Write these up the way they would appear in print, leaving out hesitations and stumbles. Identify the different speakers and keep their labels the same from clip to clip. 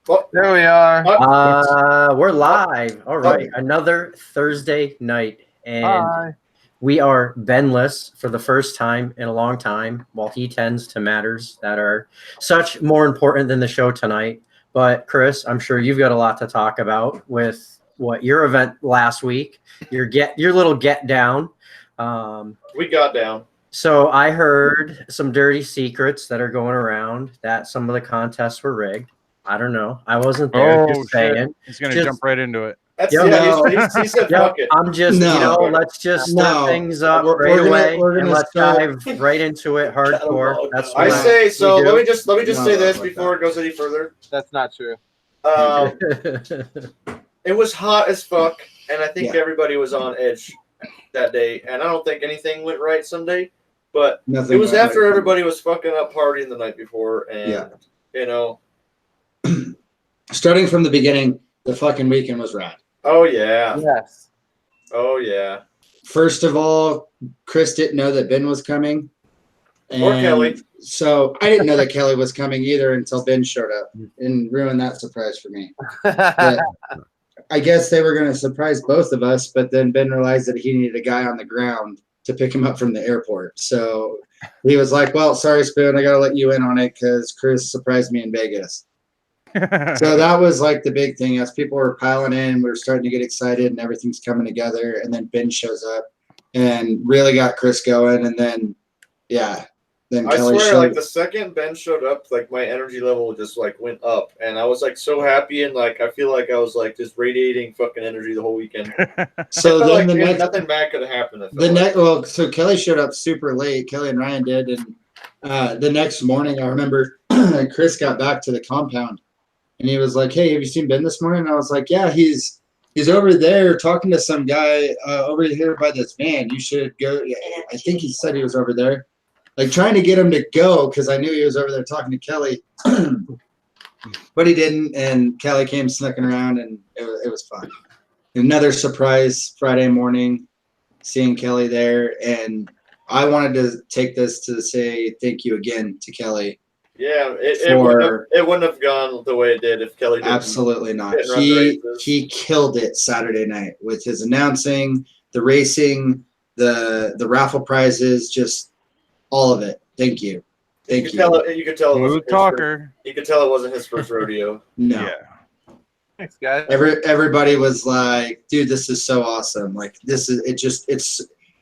Speaker 1: Oh,
Speaker 2: There we are.
Speaker 3: We're live. All right, another Thursday night, and
Speaker 2: Hi.
Speaker 3: we are Benless for the first time in a long time, while he tends to matters that are such more important than the show tonight. But Chris, I'm sure you've got a lot to talk about with what your event last week, your little get down.
Speaker 1: We got down.
Speaker 3: So I heard some dirty secrets that are going around that some of the contests were rigged. I don't know. I wasn't there. Just saying.
Speaker 2: He's going to jump right into it.
Speaker 1: That's
Speaker 3: Yep.
Speaker 1: he said fuck it.
Speaker 3: I'm just, let's just start things up right away and let's dive right into it hardcore. That's what
Speaker 1: I say. So
Speaker 3: we do.
Speaker 1: let me just say this before it goes any further.
Speaker 4: That's not true.
Speaker 1: It was hot as fuck, and I think everybody was on edge that day. And I don't think anything went right Sunday, but it was after everybody was fucking up partying the night before, and you know.
Speaker 5: Starting from the beginning, the fucking weekend was rad.
Speaker 1: Oh yeah.
Speaker 4: Yes.
Speaker 1: Oh yeah.
Speaker 5: First of all, Chris didn't know that Ben was coming.
Speaker 1: Or Kelly.
Speaker 5: So I didn't know that Kelly was coming either until Ben showed up and ruined that surprise for me. But I guess they were going to surprise both of us, but then Ben realized that he needed a guy on the ground to pick him up from the airport. So he was like, well, sorry, Spoon, I got to let you in on it because Chris surprised me in Vegas. So that was like the big thing. As people were piling in, we were starting to get excited and everything's coming together. And then Ben shows up and really got Chris going. And then, then
Speaker 1: I
Speaker 5: Kelly
Speaker 1: swear, like the second Ben showed up, like my energy level just like went up, and I was like so happy, and like I feel like I was like just radiating fucking energy the whole weekend.
Speaker 5: So then
Speaker 1: like, nothing bad could have happened.
Speaker 5: So Kelly showed up super late. Kelly and Ryan did, and the next morning, I remember Chris got back to the compound. And he was like, hey, have you seen Ben this morning? And I was like, yeah, he's over there talking to some guy over here by this van. You should go. I think he said he was over there. Like trying to get him to go because I knew he was over there talking to Kelly. But he didn't. And Kelly came snucking around and it was fun. Another surprise Friday morning, seeing Kelly there. And I wanted to take this to say thank you again to Kelly.
Speaker 1: Yeah, it wouldn't have gone the way it did if Kelly didn't.
Speaker 5: Absolutely not. He killed it Saturday night with his announcing, the racing, the raffle prizes, just all of it. Thank you. Thank you.
Speaker 1: You could tell it wasn't
Speaker 2: talker.
Speaker 1: You could tell it wasn't his first rodeo.
Speaker 5: No.
Speaker 2: Yeah.
Speaker 4: Thanks, guys.
Speaker 5: Everybody was like, dude, this is so awesome. Like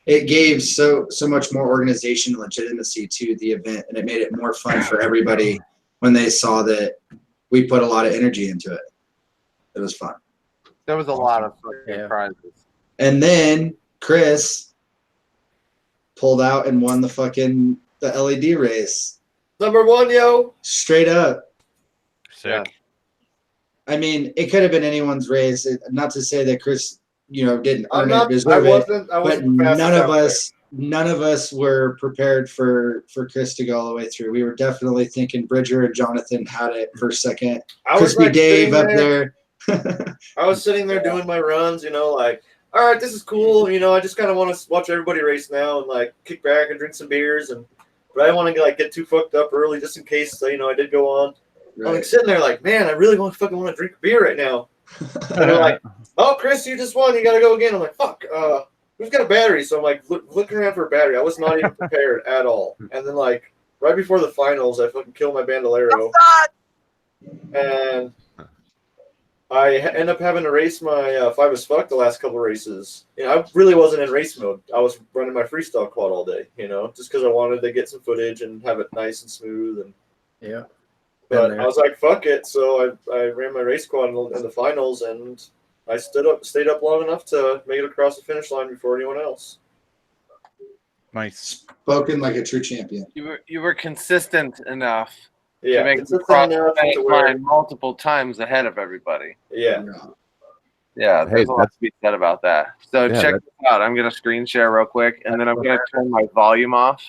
Speaker 5: it gave so much more organization and legitimacy to the event, and it made it more fun for everybody when they saw that we put a lot of energy into it. It was fun.
Speaker 4: There was a lot of fucking prizes.
Speaker 5: And then Chris pulled out and won the LED race.
Speaker 1: Number 1, yo.
Speaker 5: Straight up.
Speaker 2: Sick.
Speaker 5: I mean, it could have been anyone's race. Not to say that Chris didn't earn it, deserve it. But none of us were prepared for Chris to go all the way through. We were definitely thinking Bridger and Jonathan had it for a second. Crispy Dave up there.
Speaker 1: I was sitting there doing my runs, like, all right, this is cool. I just kind of want to watch everybody race now and like kick back and drink some beers, but I don't want to get too fucked up early just in case I did go on. Right. I'm like sitting there like, man, I really want to drink beer right now. And they're like, oh, Chris, you just won. You got to go again. I'm like, fuck. Who's got a battery? So I'm like looking around for a battery. I was not even prepared at all. And then like right before the finals, I fucking killed my bandolero. And I end up having to race my 5 as fuck the last couple races. I really wasn't in race mode. I was running my freestyle quad all day, just because I wanted to get some footage and have it nice and smooth. And
Speaker 3: yeah.
Speaker 1: But I was like, fuck it. So I ran my race quad in the finals, and I stayed up long enough to make it across the finish line before anyone else.
Speaker 2: Nice.
Speaker 5: Spoken like a true champion.
Speaker 4: You were consistent enough
Speaker 1: to
Speaker 4: make it across the finish line multiple times ahead of everybody.
Speaker 1: Yeah.
Speaker 4: Yeah, there's a lot to be said about that. So check this out. I'm going to screen share real quick, and then I'm going to turn my volume off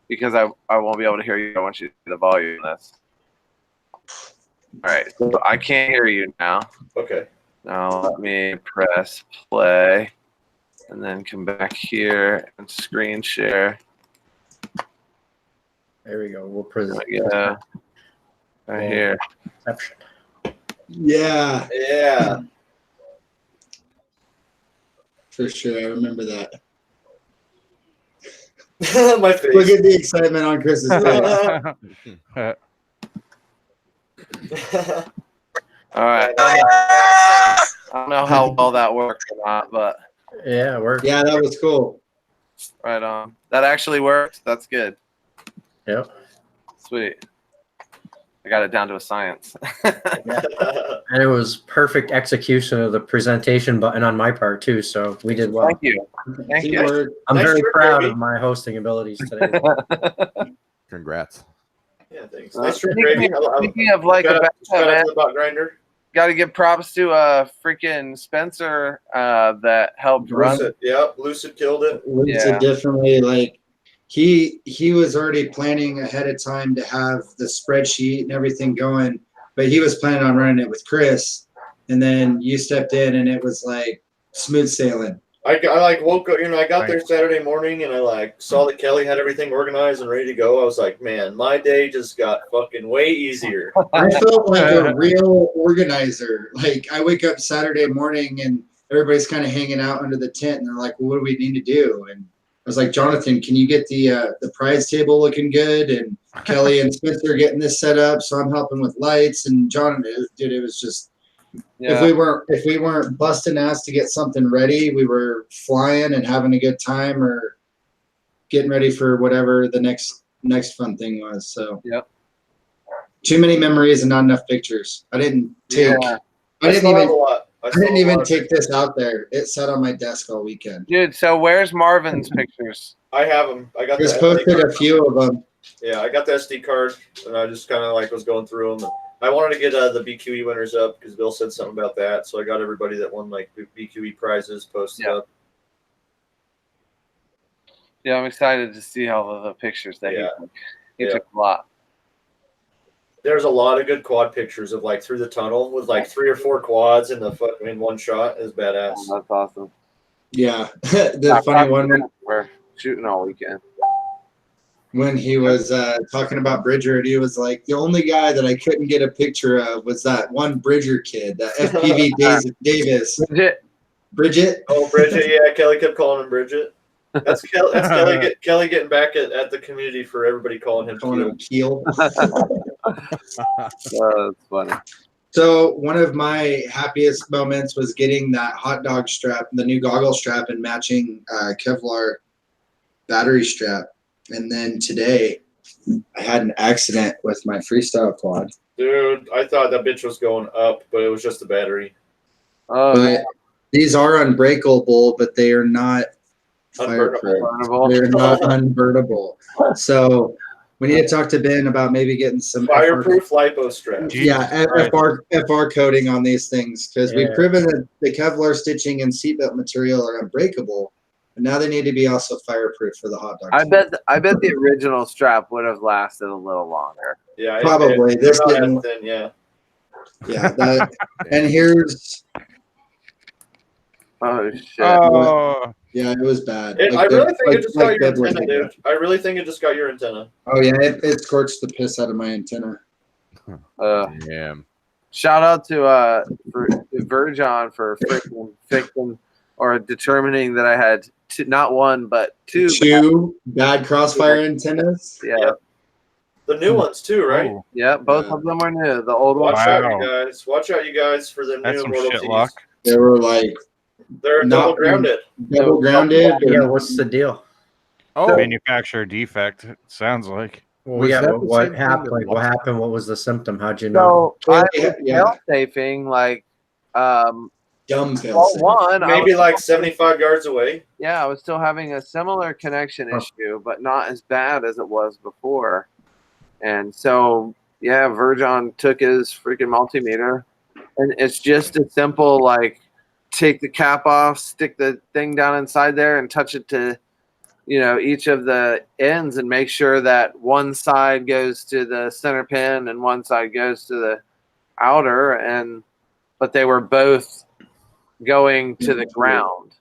Speaker 4: because I won't be able to hear you. I want you to see the volume of this. All right, so I can't hear you now.
Speaker 1: Okay.
Speaker 4: Now let me press play and then come back here and screen share.
Speaker 3: There we go. We'll present.
Speaker 4: Yeah. Right here.
Speaker 5: Yeah,
Speaker 1: Yeah.
Speaker 5: for sure. I remember that.
Speaker 1: My face.
Speaker 5: Look at the excitement on Chris's face.
Speaker 4: All right. I don't know how well that worked or not, but
Speaker 3: Yeah, we're
Speaker 5: Yeah, that was cool.
Speaker 4: right on. That actually worked. That's good.
Speaker 3: yep.
Speaker 4: Sweet. I got it down to a science.
Speaker 3: And it was perfect execution of the presentation button on my part too. So we did well.
Speaker 4: Thank you. Thank you.
Speaker 5: Teamwork.
Speaker 3: I'm
Speaker 1: Nice
Speaker 3: very
Speaker 1: trick,
Speaker 3: proud
Speaker 1: Gravy.
Speaker 3: of my hosting abilities today.
Speaker 6: Congrats.
Speaker 1: Yeah, thanks. Nice trick, Gravy.
Speaker 4: Speaking of like a
Speaker 1: Shout out
Speaker 4: man,
Speaker 1: to the bot grinder.
Speaker 4: got to give props to freaking Spencer that helped run.
Speaker 1: Lucid. Yep, Lucid killed it.
Speaker 5: Lucid
Speaker 4: Yeah.
Speaker 5: definitely like he was already planning ahead of time to have the spreadsheet and everything going, but he was planning on running it with Chris, and then you stepped in and it was like smooth sailing.
Speaker 1: I like woke up, I got there Saturday morning and I like saw that Kelly had everything organized and ready to go. I was like, man, my day just got fucking way easier.
Speaker 5: I felt like a real organizer. Like I wake up Saturday morning and everybody's kind of hanging out under the tent and they're like, well, what do we need to do? And I was like, Jonathan, can you get the prize table looking good? And Kelly and Spencer getting this set up, so I'm helping with lights. And Jonathan, dude, it was just if we weren't busting ass to get something ready, we were flying and having a good time or getting ready for whatever the next fun thing was. So
Speaker 4: Yep.
Speaker 5: Too many memories and not enough pictures. I didn't take.
Speaker 4: Yeah.
Speaker 5: I didn't
Speaker 1: still have
Speaker 5: even.
Speaker 1: a lot.
Speaker 5: I
Speaker 1: still
Speaker 5: didn't
Speaker 1: have a
Speaker 5: even
Speaker 1: lot of
Speaker 5: take
Speaker 1: pictures.
Speaker 5: this out there. It sat on my desk all weekend.
Speaker 4: Dude, so where's Marvin's pictures?
Speaker 1: I have them. I got
Speaker 5: Just
Speaker 1: the
Speaker 5: posted
Speaker 1: SD
Speaker 5: a
Speaker 1: card.
Speaker 5: few of them.
Speaker 1: Yeah, I got the SD card and I just kind of like was going through them. I wanted to get the BQE winners up because Bill said something about that. So I got everybody that won like BQE prizes posted up.
Speaker 4: Yeah, I'm excited to see all the pictures that he took a lot.
Speaker 1: There's a lot of good quad pictures of like through the tunnel with like 3 or 4 quads in the in one shot. Is badass.
Speaker 4: Oh, that's awesome.
Speaker 5: Yeah, the funny one
Speaker 4: We're shooting all weekend.
Speaker 5: when he was talking about Bridger, and he was like, the only guy that I couldn't get a picture of was that one Bridger kid, that FPV Davis. Bridget.
Speaker 1: Oh, Bridget. Yeah, Kelly kept calling him Bridget. That's Kelly. That's Kelly getting back at the community for everybody calling him
Speaker 5: Keel.
Speaker 4: That's funny.
Speaker 5: So one of my happiest moments was getting that hot dog strap, the new goggle strap, and matching Kevlar battery strap. And then today, I had an accident with my freestyle quad.
Speaker 1: Dude, I thought that bitch was going up, but it was just the battery.
Speaker 4: Oh,
Speaker 5: But these are unbreakable, but they are not fireproof.
Speaker 4: Unburnable.
Speaker 5: They're not unburnable. So we need to talk to Ben about maybe getting some
Speaker 1: Fireproof lipo strap.
Speaker 5: FR coating on these things, because we've proven that the Kevlar stitching and seatbelt material are unbreakable, but now they need to be also fireproof for the hot dog.
Speaker 4: I bet the original strap would have lasted a little longer.
Speaker 1: Yeah,
Speaker 5: Probably. This
Speaker 1: not
Speaker 5: didn't.
Speaker 1: as thin, yeah.
Speaker 5: Yeah, that, and here's.
Speaker 4: Oh shit!
Speaker 2: Oh,
Speaker 5: Yeah, it was bad.
Speaker 1: I really think it just got your
Speaker 5: Deadwood
Speaker 1: antenna,
Speaker 5: did
Speaker 1: dude. I really think it just got your antenna.
Speaker 5: Oh yeah, it scorched the piss out of my antenna.
Speaker 6: Damn.
Speaker 4: Shout out to Virgin for freaking fixing or determining that I had not one but two
Speaker 5: bad crossfire antennas.
Speaker 4: Yeah.
Speaker 1: The new ones too, right?
Speaker 2: Oh.
Speaker 4: Yeah, both of them are new. The old ones.
Speaker 1: Watch out, you guys! Watch out, you guys, for the
Speaker 2: That's
Speaker 1: new
Speaker 2: some
Speaker 1: Immortal
Speaker 2: shit
Speaker 1: T's.
Speaker 2: luck.
Speaker 5: They were like
Speaker 1: They're
Speaker 5: Not-
Speaker 1: double grounded.
Speaker 5: double grounded.
Speaker 3: Yeah, what's the deal?
Speaker 6: Oh,
Speaker 2: Manufacturer defect. It sounds like.
Speaker 3: Well,
Speaker 6: Was
Speaker 3: yeah,
Speaker 6: that the
Speaker 3: what
Speaker 6: same thing
Speaker 3: happened?
Speaker 6: that
Speaker 3: Like, what happened? What was the symptom? How'd you know?
Speaker 4: So I
Speaker 5: Yeah,
Speaker 4: was
Speaker 5: yeah.
Speaker 4: fail-safing like
Speaker 5: dumb
Speaker 4: well,
Speaker 5: fail.
Speaker 4: one I
Speaker 1: Maybe
Speaker 4: was,
Speaker 1: like 75 yards away.
Speaker 4: yeah, I was still having a similar connection issue, but not as bad as it was before. And so yeah, Virgin took his freaking multimeter, and it's just a simple like take the cap off, stick the thing down inside there, and touch it to each of the ends, and make sure that one side goes to the center pin and one side goes to the outer, but they were both going to the ground.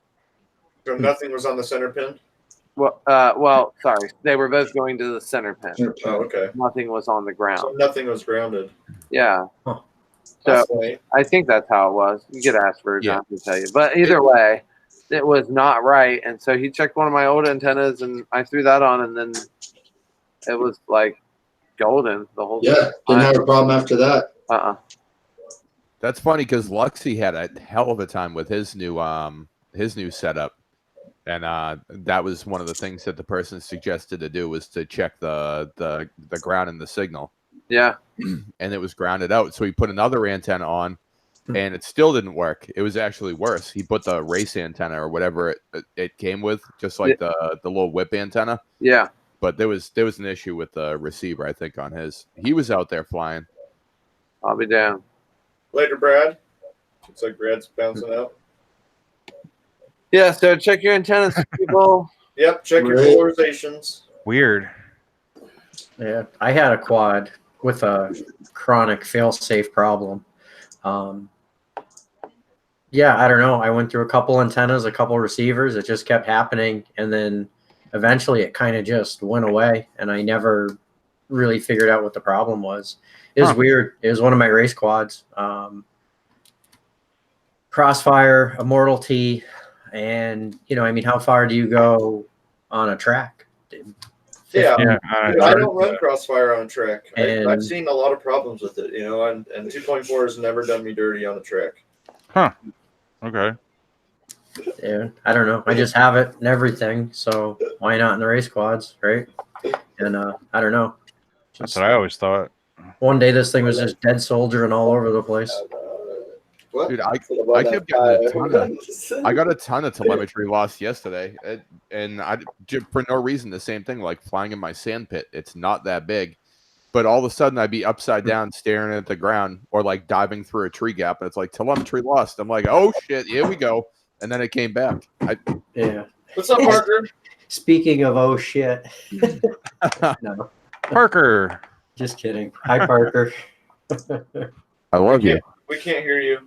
Speaker 1: So nothing was on the center pin.
Speaker 4: Well, sorry, they were both going to the center pin.
Speaker 1: Oh, okay.
Speaker 4: Nothing was on the ground.
Speaker 1: So nothing was grounded.
Speaker 4: Yeah.
Speaker 3: Huh.
Speaker 4: So
Speaker 1: Right.
Speaker 4: I think that's how it was. You could ask Virgin
Speaker 6: Yeah.
Speaker 4: to tell you. But either way, it was not right. And so he checked one of my old antennas, and I threw that on, and then it was like golden the whole
Speaker 5: Yeah, didn't have a problem after that.
Speaker 6: That's funny because Luxy had a hell of a time with his new setup, and that was one of the things that the person suggested to do was to check the ground and the signal.
Speaker 4: Yeah.
Speaker 6: And it was grounded out, so he put another antenna on, and it still didn't work. It was actually worse. He put the race antenna or whatever it came with, just like the little whip antenna.
Speaker 4: Yeah.
Speaker 6: But there was an issue with the receiver, I think, on his. He was out there flying.
Speaker 4: I'll be down.
Speaker 1: Later, Brad. Looks like Brad's bouncing out.
Speaker 4: Yeah, so check your antennas, people.
Speaker 1: Yep, check your
Speaker 5: Right.
Speaker 1: polarizations.
Speaker 2: Weird.
Speaker 3: Yeah, I had a quad with a chronic fail-safe problem. Yeah, I don't know. I went through a couple antennas, a couple receivers. It just kept happening, and then eventually it kind of just went away, and I never really figured out what the problem was. It was weird. It was one of my race quads. Crossfire, Immortal T, and I mean, how far do you go on a track?
Speaker 1: Yeah,
Speaker 2: Yeah,
Speaker 1: I don't run Crossfire on track.
Speaker 3: And-
Speaker 1: I've seen a lot of problems with it, and 2.4 has never done me dirty on the track.
Speaker 2: Huh. Okay.
Speaker 3: Yeah, I don't know. I just have it and everything, so why not in the race quads, right? And I don't know.
Speaker 2: That's what I always thought.
Speaker 3: One day this thing was just dead soldiering all over the place.
Speaker 1: What?
Speaker 6: Dude, I kept getting I got a ton of telemetry loss yesterday, and for no reason. The same thing, like flying in my sand pit. It's not that big, but all of a sudden I'd be upside down staring at the ground, or like diving through a tree gap, and it's like telemetry lost. I'm like, oh shit, here we go, and then it came back.
Speaker 3: Yeah.
Speaker 1: What's up, Parker?
Speaker 3: Speaking of oh shit. No,
Speaker 2: Parker.
Speaker 3: just kidding. Hi, Parker.
Speaker 6: I love you.
Speaker 1: We can't hear you.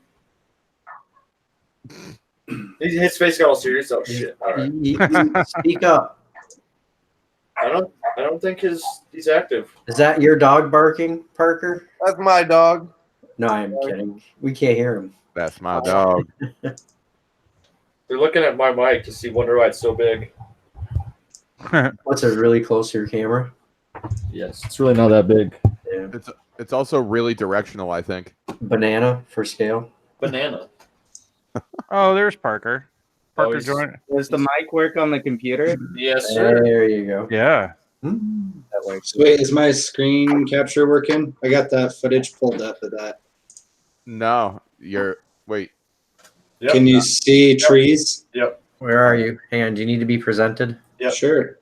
Speaker 1: His face got all serious. Oh shit! All right.
Speaker 3: Speak up.
Speaker 1: I don't think he's active.
Speaker 3: Is that your dog barking, Parker?
Speaker 4: That's my dog.
Speaker 3: No, I'm kidding. We can't hear him.
Speaker 6: That's my dog.
Speaker 1: They're looking at my mic to see wonder why it's so big.
Speaker 3: What's it really close to your camera?
Speaker 7: Yes, it's really not that big.
Speaker 3: Yeah.
Speaker 6: It's also really directional, I think.
Speaker 3: Banana for scale.
Speaker 1: Banana.
Speaker 2: Oh, there's Parker. Parker
Speaker 1: he's-
Speaker 2: joined.
Speaker 8: Does the mic work on the computer?
Speaker 1: Yes, sir.
Speaker 3: There you go.
Speaker 2: Yeah.
Speaker 8: That works.
Speaker 5: Wait, is my screen capture working? I got that footage pulled up of that.
Speaker 6: No, wait.
Speaker 1: Yep.
Speaker 5: Can you see trees?
Speaker 3: Where are you? Hang on. Do you need to be presented?
Speaker 1: Yep.
Speaker 5: Sure.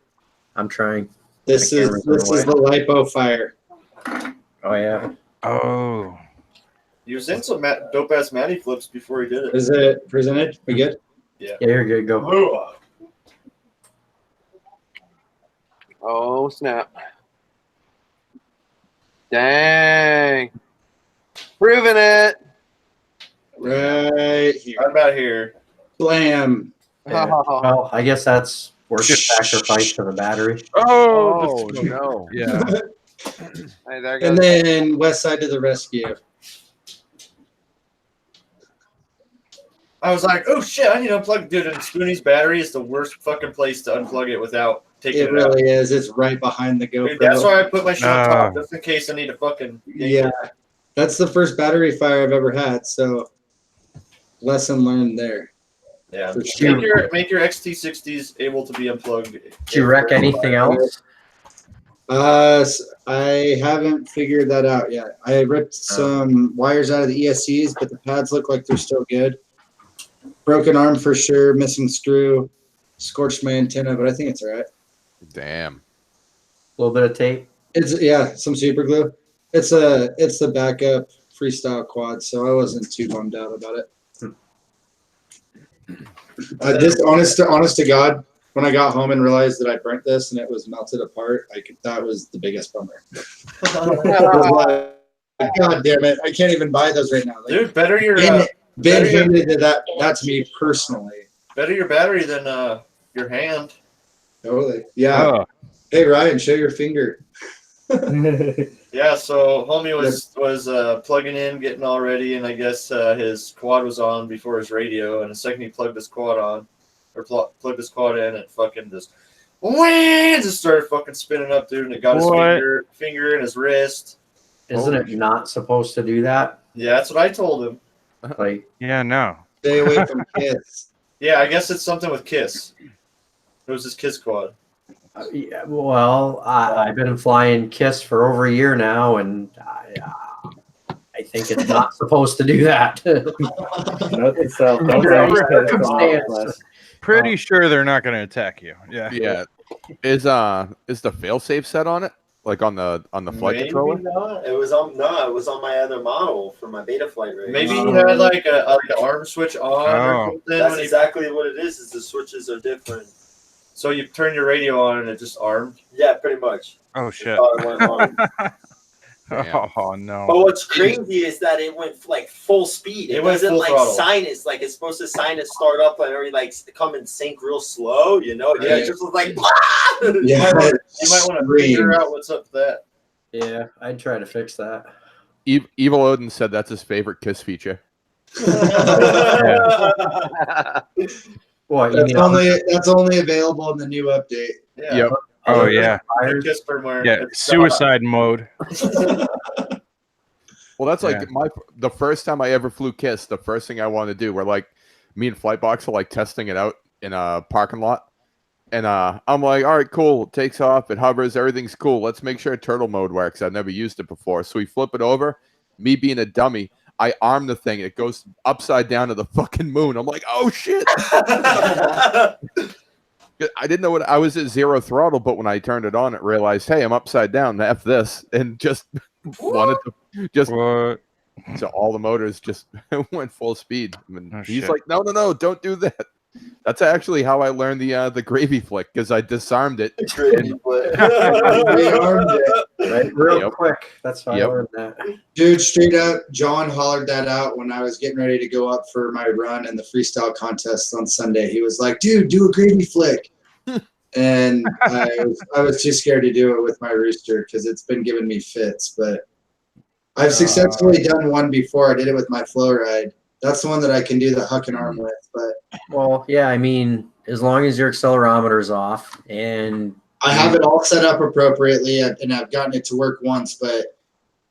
Speaker 3: I'm trying.
Speaker 5: This
Speaker 3: My
Speaker 5: is
Speaker 3: camera's
Speaker 5: the lipo fire.
Speaker 3: Oh, yeah.
Speaker 2: Oh.
Speaker 1: He was in some dope ass Matty flips before he did it.
Speaker 5: Is it presented? We good?
Speaker 3: Yeah, you're good. Go.
Speaker 1: Ooh.
Speaker 4: Oh, snap. Dang. Proving it.
Speaker 5: Right here.
Speaker 1: I'm out here.
Speaker 5: Blam.
Speaker 3: Yeah. Well, I guess that's worth the sacrifice for the battery.
Speaker 6: Oh no.
Speaker 2: Yeah.
Speaker 4: Hey, there goes.
Speaker 5: And then West Side to the rescue.
Speaker 1: I was like, oh shit, I need to unplug. Dude, and Spoonie's battery is the worst fucking place to unplug it without taking
Speaker 5: It
Speaker 1: it out.
Speaker 5: really is. It's right behind the GoPro.
Speaker 1: Dude, that's why I put my shit on top, just in case I need to fucking.
Speaker 5: Yeah. That's the first battery fire I've ever had. So, lesson learned there.
Speaker 1: Yeah.
Speaker 5: For sure.
Speaker 1: Make your XT60s able to be unplugged.
Speaker 3: Did you wreck anything else?
Speaker 5: I haven't figured that out yet. I ripped some wires out of the ESCs, but the pads look like they're still good. Broken arm for sure, missing screw, scorched my antenna, but I think it's all right.
Speaker 6: Damn.
Speaker 3: A little bit of tape.
Speaker 5: It's some super glue. It's the backup freestyle quad, so I wasn't too bummed out about it. Just honest to God, when I got home and realized that I burnt this and it was melted apart, that was the biggest bummer. God damn it! I can't even buy those right now. Like,
Speaker 1: Dude, better your
Speaker 5: Ben handed that to me personally.
Speaker 1: better your battery than your hand.
Speaker 5: Totally. Yeah.
Speaker 2: Oh.
Speaker 5: Hey Ryan, show your finger.
Speaker 1: Yeah, so homie was plugging in, getting all ready, and I guess his quad was on before his radio, and the second he plugged his quad on, or plugged his quad in, it fucking just started fucking spinning up, dude, and it got his finger and his wrist.
Speaker 3: Isn't it not supposed to do that?
Speaker 1: Yeah, that's what I told him.
Speaker 3: Like,
Speaker 2: Yeah, no.
Speaker 5: Stay away from kids.
Speaker 1: Yeah, I guess it's something with Kiss. It was his Kiss quad.
Speaker 3: yeah, well, I've been flying KISS for over a year now, and I think it's not supposed to do that.
Speaker 8: Note to self, don't
Speaker 3: Under
Speaker 8: raise
Speaker 3: any
Speaker 8: kids from
Speaker 3: circumstance.
Speaker 8: Atlas.
Speaker 2: Pretty sure they're not going to attack you. Yeah.
Speaker 6: Yeah. Is the failsafe set on it? Like on the flight
Speaker 1: Maybe
Speaker 6: controller?
Speaker 9: Not. It was on my other model for my beta flight race.
Speaker 1: Maybe he had like an arm switch on or something.
Speaker 9: That's exactly what it is the switches are different.
Speaker 1: So you turn your radio on and it just armed?
Speaker 9: Yeah, pretty much.
Speaker 2: Oh, shit. Oh, no.
Speaker 9: But what's crazy is that it went like full speed. It
Speaker 1: went
Speaker 9: wasn't
Speaker 1: full
Speaker 9: like
Speaker 1: throttle.
Speaker 9: sinus. Like it's supposed to sinus start up and already like come and sink real slow. You know,
Speaker 1: Yeah.
Speaker 9: it just was like.
Speaker 5: Yeah,
Speaker 1: You might want to figure out what's up with that.
Speaker 3: Yeah, I'd try to fix that.
Speaker 6: Evil Odin said that's his favorite Kiss feature.
Speaker 3: What, you
Speaker 5: That's only available in the new update.
Speaker 1: Yeah.
Speaker 6: Yep.
Speaker 2: Oh, yeah.
Speaker 1: Kiss firmware.
Speaker 2: Yeah, suicide mode.
Speaker 6: Well, that's like the first time I ever flew Kiss. The first thing I wanted to do, were like me and Flightbox are like testing it out in a parking lot, and I'm like, all right, cool. It takes off, it hovers, everything's cool. Let's make sure turtle mode works. I've never used it before, so we flip it over. Me being a dummy, I arm the thing. It goes upside down to the fucking moon. I'm like, oh shit. I didn't know what I was at 0 throttle, but when I turned it on, it realized, hey, I'm upside down. F this, and just wanted to just.
Speaker 2: What?
Speaker 6: So all the motors just went full speed. And he's
Speaker 2: shit.
Speaker 6: like, no, don't do that. That's actually how I learned the gravy flick, because I disarmed it.
Speaker 3: Right, real quick. That's how I learned that.
Speaker 5: Dude, straight up, John hollered that out when I was getting ready to go up for my run in the freestyle contest on Sunday. He was like, dude, do a gravy flick. And I was too scared to do it with my rooster because it's been giving me fits. But I've successfully done one before. I did it with my flow ride. That's the one that I can do the huck and arm with. But
Speaker 3: well, yeah, I mean, as long as your accelerometer is off and
Speaker 5: I have it all set up appropriately, and I've gotten it to work once. But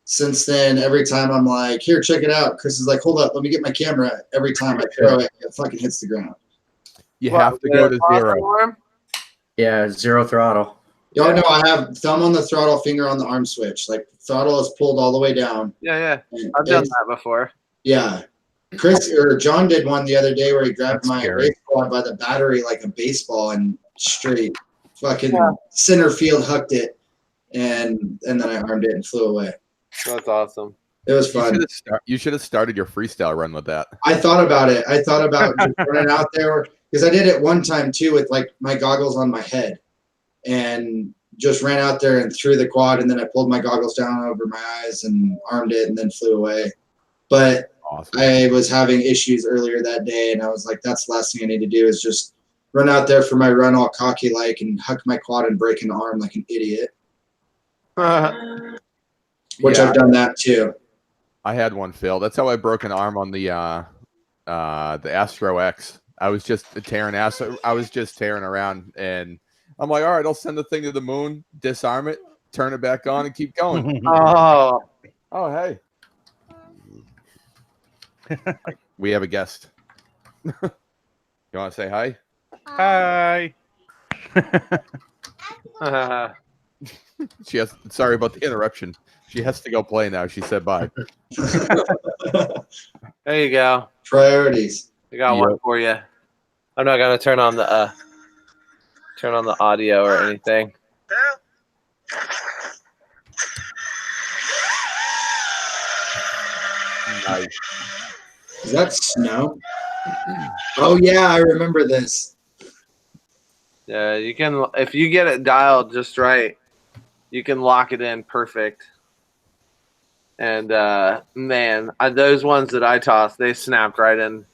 Speaker 5: since then, every time I'm like, here, check it out. Chris is like, hold up, let me get my camera. Every time I throw it, it fucking hits the ground.
Speaker 6: You have to go to 0.
Speaker 3: Yeah, 0 throttle.
Speaker 5: Y'all know I have thumb on the throttle, finger on the arm switch. Like throttle is pulled all the way down.
Speaker 4: Yeah. I've done that before.
Speaker 5: Yeah. John did one the other day where he grabbed my race quad by the battery like a baseball and straight fucking center field hucked it, and then I armed it and flew away.
Speaker 4: That's awesome.
Speaker 5: It was fun.
Speaker 6: You should have started your freestyle run with that.
Speaker 5: I thought about it. I thought about just running out there because I did it one time too with like my goggles on my head, and just ran out there and threw the quad, and then I pulled my goggles down over my eyes and armed it and then flew away. But awesome. I was having issues earlier that day, and I was like, that's the last thing I need to do is just run out there for my run all cocky like and huck my quad and break an arm like an idiot. Which I've done that too.
Speaker 6: I had one fail. That's how I broke an arm on the Astro X. I was just tearing around, and I'm like, all right, I'll send the thing to the moon, disarm it, turn it back on, and keep going. Oh, hey. We have a guest. You want to say hi?
Speaker 2: Hi.
Speaker 6: Sorry about the interruption. She has to go play now. She said bye.
Speaker 4: There you go.
Speaker 5: Priorities.
Speaker 4: I got one for you. I'm not gonna turn on the audio or anything.
Speaker 6: Nice.
Speaker 5: Is that snow? Oh yeah, I remember this.
Speaker 4: Yeah, you can, if you get it dialed just right, you can lock it in perfect. And man, those ones that I tossed, they snapped right in.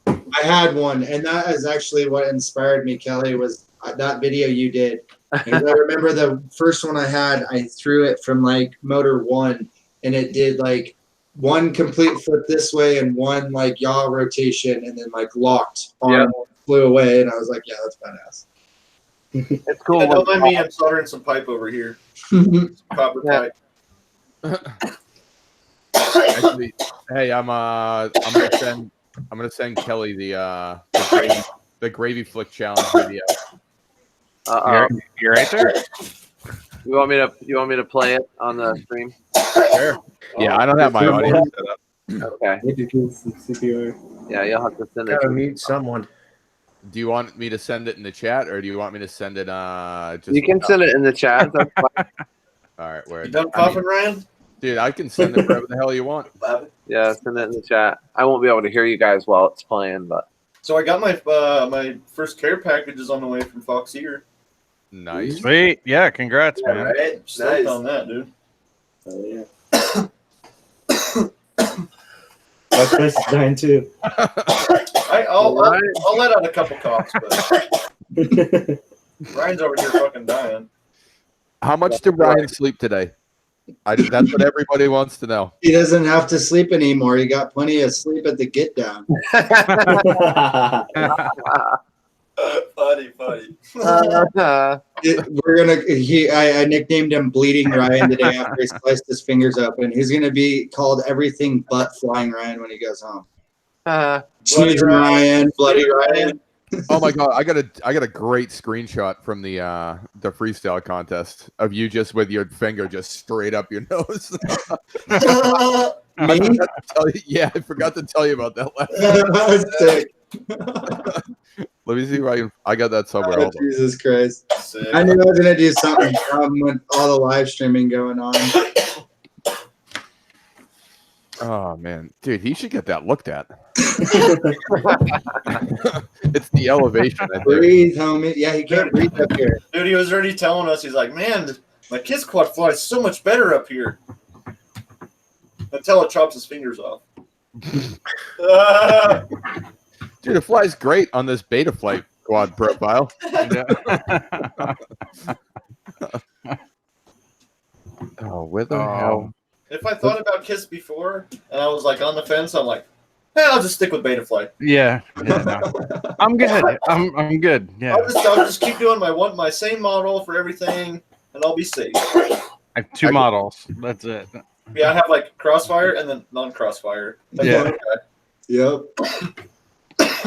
Speaker 5: I had one, and that is actually what inspired me, Kelly, was that video you did. Because I remember the first one I had, I threw it from like motor 1, and it did like one complete flip this way and one like yaw rotation, and then like locked arm flew away, and I was like, yeah, that's badass.
Speaker 4: It's cool.
Speaker 1: Yeah, don't mind me. I'm soldering some pipe over here. Copper pipe.
Speaker 6: Actually, hey, I'm gonna send Kelly the gravy flick challenge video.
Speaker 2: You're right there.
Speaker 4: You want me to play it on the stream?
Speaker 6: Sure. Yeah, I don't have my audio set up.
Speaker 4: Okay. Yeah, you'll have to send it.
Speaker 3: Gotta mute someone.
Speaker 6: Do you want me to send it in the chat, or do you want me to send it? Just
Speaker 4: You can send it in the chat. That's fine.
Speaker 6: All right, where?
Speaker 1: You done coughing, Ryan?
Speaker 6: Dude, I can send it wherever the hell you want.
Speaker 4: Yeah, send it in the chat. I won't be able to hear you guys while it's playing, but.
Speaker 1: So I got my my first care packages on the way from Fox here.
Speaker 6: Nice.
Speaker 2: Sweet. Yeah, congrats,
Speaker 9: Yeah,
Speaker 2: man.
Speaker 9: right?
Speaker 1: Stoked
Speaker 9: Nice.
Speaker 1: on that, dude.
Speaker 8: Oh, yeah. My place is dying too.
Speaker 1: I'll let out a couple coughs, but Ryan's over here fucking dying.
Speaker 6: How much did Ryan sleep today? That's what everybody wants to know.
Speaker 5: He doesn't have to sleep anymore. He got plenty of sleep at the get down.
Speaker 9: Funny.
Speaker 5: I nicknamed him Bleeding Ryan the day after he sliced his fingers open. He's gonna be called everything but Flying Ryan when he goes home. Snoozing Ryan, Bloody Ryan.
Speaker 6: Oh my god, I got a great screenshot from the freestyle contest of you just with your finger just straight up your nose.
Speaker 5: Me?
Speaker 6: I forgot to tell you about that last
Speaker 5: That was sick.
Speaker 6: Let me see if I got that somewhere.
Speaker 5: Oh,
Speaker 6: Hold on.
Speaker 5: Jesus Christ.
Speaker 1: Sick.
Speaker 5: I knew I was gonna do something dumb with all the live streaming going on.
Speaker 6: Oh man, dude, he should get that looked at. It's the elevation. I think.
Speaker 5: Breathe, homie. Yeah, he can't breathe up here.
Speaker 1: Dude, he was already telling us, he's like, man, my kiss quad flies so much better up here. Until it chops his fingers off.
Speaker 6: Dude, it flies great on this beta flight quad profile. Oh, where the hell?
Speaker 1: If I thought about Kiss before and I was like on the fence, I'm like, I'll just stick with Betaflight.
Speaker 2: Yeah, no. I'm good. I'm good. Yeah,
Speaker 1: I'll just keep doing my same model for everything, and I'll be safe.
Speaker 2: I have two models. That's it.
Speaker 1: Yeah, I have like Crossfire and then non-Crossfire.
Speaker 2: Yeah.
Speaker 5: Yep.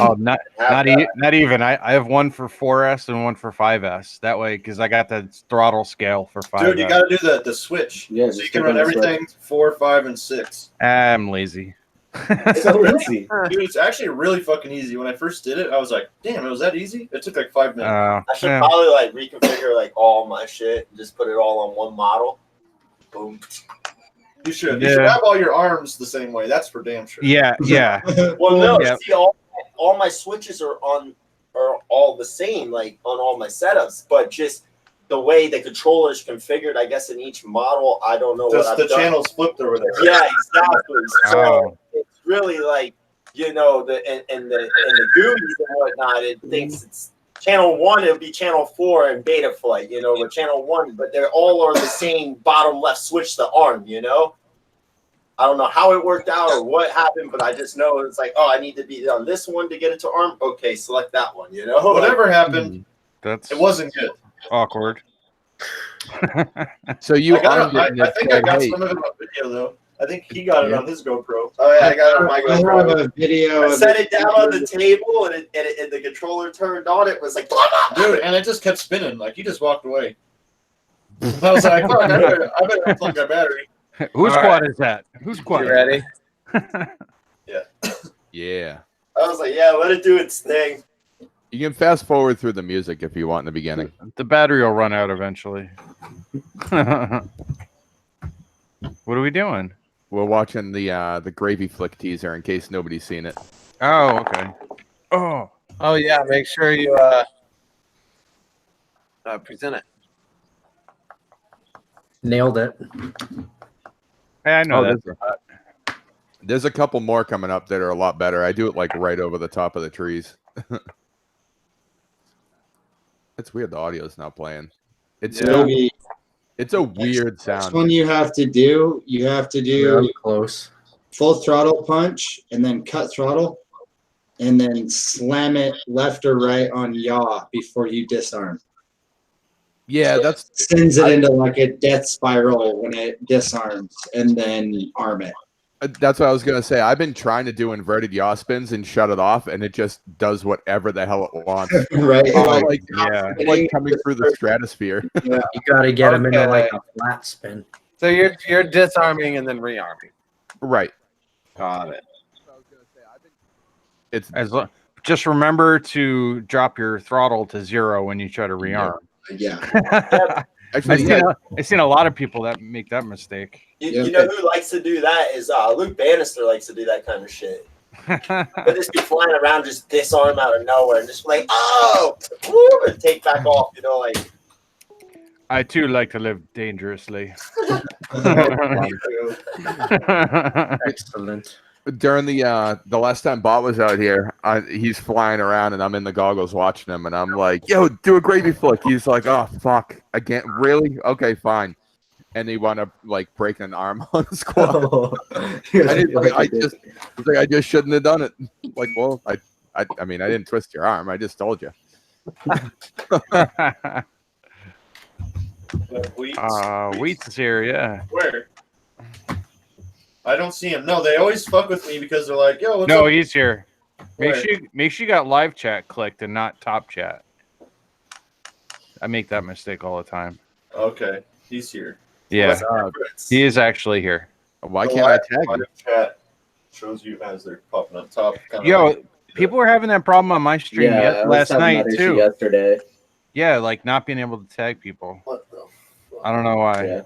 Speaker 2: Oh, not even. I have one for 4S and one for 5S. That way, because I got the throttle scale for 5S.
Speaker 1: Dude, you got to do the switch.
Speaker 8: Yeah,
Speaker 1: so you can run everything 4, 5, and 6.
Speaker 2: I'm lazy.
Speaker 8: It's so easy.
Speaker 1: Dude, it's actually really fucking easy. When I first did it, I was like, damn, it was that easy? It took like 5 minutes.
Speaker 9: I should probably like reconfigure like all my shit and just put it all on one model. Boom.
Speaker 1: You should. You should have all your arms the same way. That's for damn sure.
Speaker 2: Yeah.
Speaker 9: Well, no, see, all my switches are all the same, like on all my setups, but just the way the controller is configured, I guess in each model, I don't know what I've done.
Speaker 1: The channel's flipped over there.
Speaker 9: Yeah, exactly. So it's really like, you know, the GUIs and whatnot, it thinks it's channel 1, it'll be channel 4 and beta flight, you know, but channel 1, but they're all are the same bottom left switch to arm, you know. I don't know how it worked out or what happened, but I just know it's like, I need to be on this one to get it to arm. Okay, select that one, you know.
Speaker 1: Whatever happened,
Speaker 2: it
Speaker 1: wasn't good.
Speaker 2: Awkward.
Speaker 6: So you
Speaker 1: I think I got some of it on video though. I think he got it on his GoPro. Oh yeah, I got it on my GoPro.
Speaker 5: I have a video.
Speaker 9: I set it down on the table and the controller turned on. It was like,
Speaker 1: dude, and it just kept spinning. Like he just walked away. I was like, fuck, I better unplug my battery.
Speaker 2: Whose quad is that? Whose quad?
Speaker 9: You ready?
Speaker 1: Yeah.
Speaker 6: Yeah.
Speaker 9: I was like, yeah, let it do its thing.
Speaker 6: You can fast forward through the music if you want in the beginning.
Speaker 2: The battery will run out eventually. What are we doing?
Speaker 6: We're watching the Gravy Flick teaser in case nobody's seen it.
Speaker 2: Oh, okay.
Speaker 4: Oh yeah, make sure you present it.
Speaker 3: Nailed it.
Speaker 2: Hey, I know that.
Speaker 6: There's a couple more coming up that are a lot better. I do it like right over the top of the trees. It's weird the audio's not playing. It's
Speaker 5: Maybe
Speaker 6: it's a weird
Speaker 5: next
Speaker 6: sound.
Speaker 5: one you have to do
Speaker 3: close.
Speaker 5: full throttle punch and then cut throttle and then slam it left or right on yaw before you disarm.
Speaker 6: Yeah,
Speaker 5: So
Speaker 6: that's
Speaker 5: it sends it into like a death spiral when it disarms and then arm it.
Speaker 6: That's what I was gonna say. I've been trying to do inverted yaw spins and shut it off, and it just does whatever the hell it wants.
Speaker 5: Right?
Speaker 6: Like coming through the stratosphere.
Speaker 5: Yeah.
Speaker 3: You got to get them into
Speaker 4: Okay.
Speaker 3: like a flat spin.
Speaker 4: So you're disarming and then rearming.
Speaker 6: Right.
Speaker 4: Got it.
Speaker 6: It's
Speaker 2: just remember to drop your throttle to 0 when you try to rearm.
Speaker 5: Yeah.
Speaker 6: actually
Speaker 2: I've seen a lot of people that make that mistake.
Speaker 9: You know who likes to do that is Luke Bannister likes to do that kind of shit. But just be flying around, just disarm out of nowhere, and just be like, oh, woo, and take back off. You know, like.
Speaker 2: I too like to live dangerously.
Speaker 3: Excellent.
Speaker 6: during the last time Bot was out here, he's flying around and I'm in the goggles watching him, and I'm like, "Yo, do a gravy flick." He's like, "Oh fuck, again? Really? Okay, fine." And he wound up like breaking an arm on the squad.
Speaker 8: Oh.
Speaker 6: I just shouldn't have done it. Like, well, I mean, I didn't twist your arm. I just told you.
Speaker 2: Wheat's here, yeah.
Speaker 1: Where? I don't see him. No, they always fuck with me because they're like, "Yo, what's
Speaker 2: No,
Speaker 1: up?"
Speaker 2: he's here. Make
Speaker 1: Where?
Speaker 2: sure you got live chat clicked and not top chat. I make that mistake all the time.
Speaker 1: Okay, he's here.
Speaker 2: Yeah, he is actually here.
Speaker 6: Why can't I tag you?
Speaker 1: Chat shows you as they're popping up top.
Speaker 2: Yo, people were having that problem on my stream last night too.
Speaker 8: Yesterday.
Speaker 2: Yeah, like not being able to tag people.
Speaker 1: What the fuck?
Speaker 2: I don't know why.
Speaker 8: Yeah.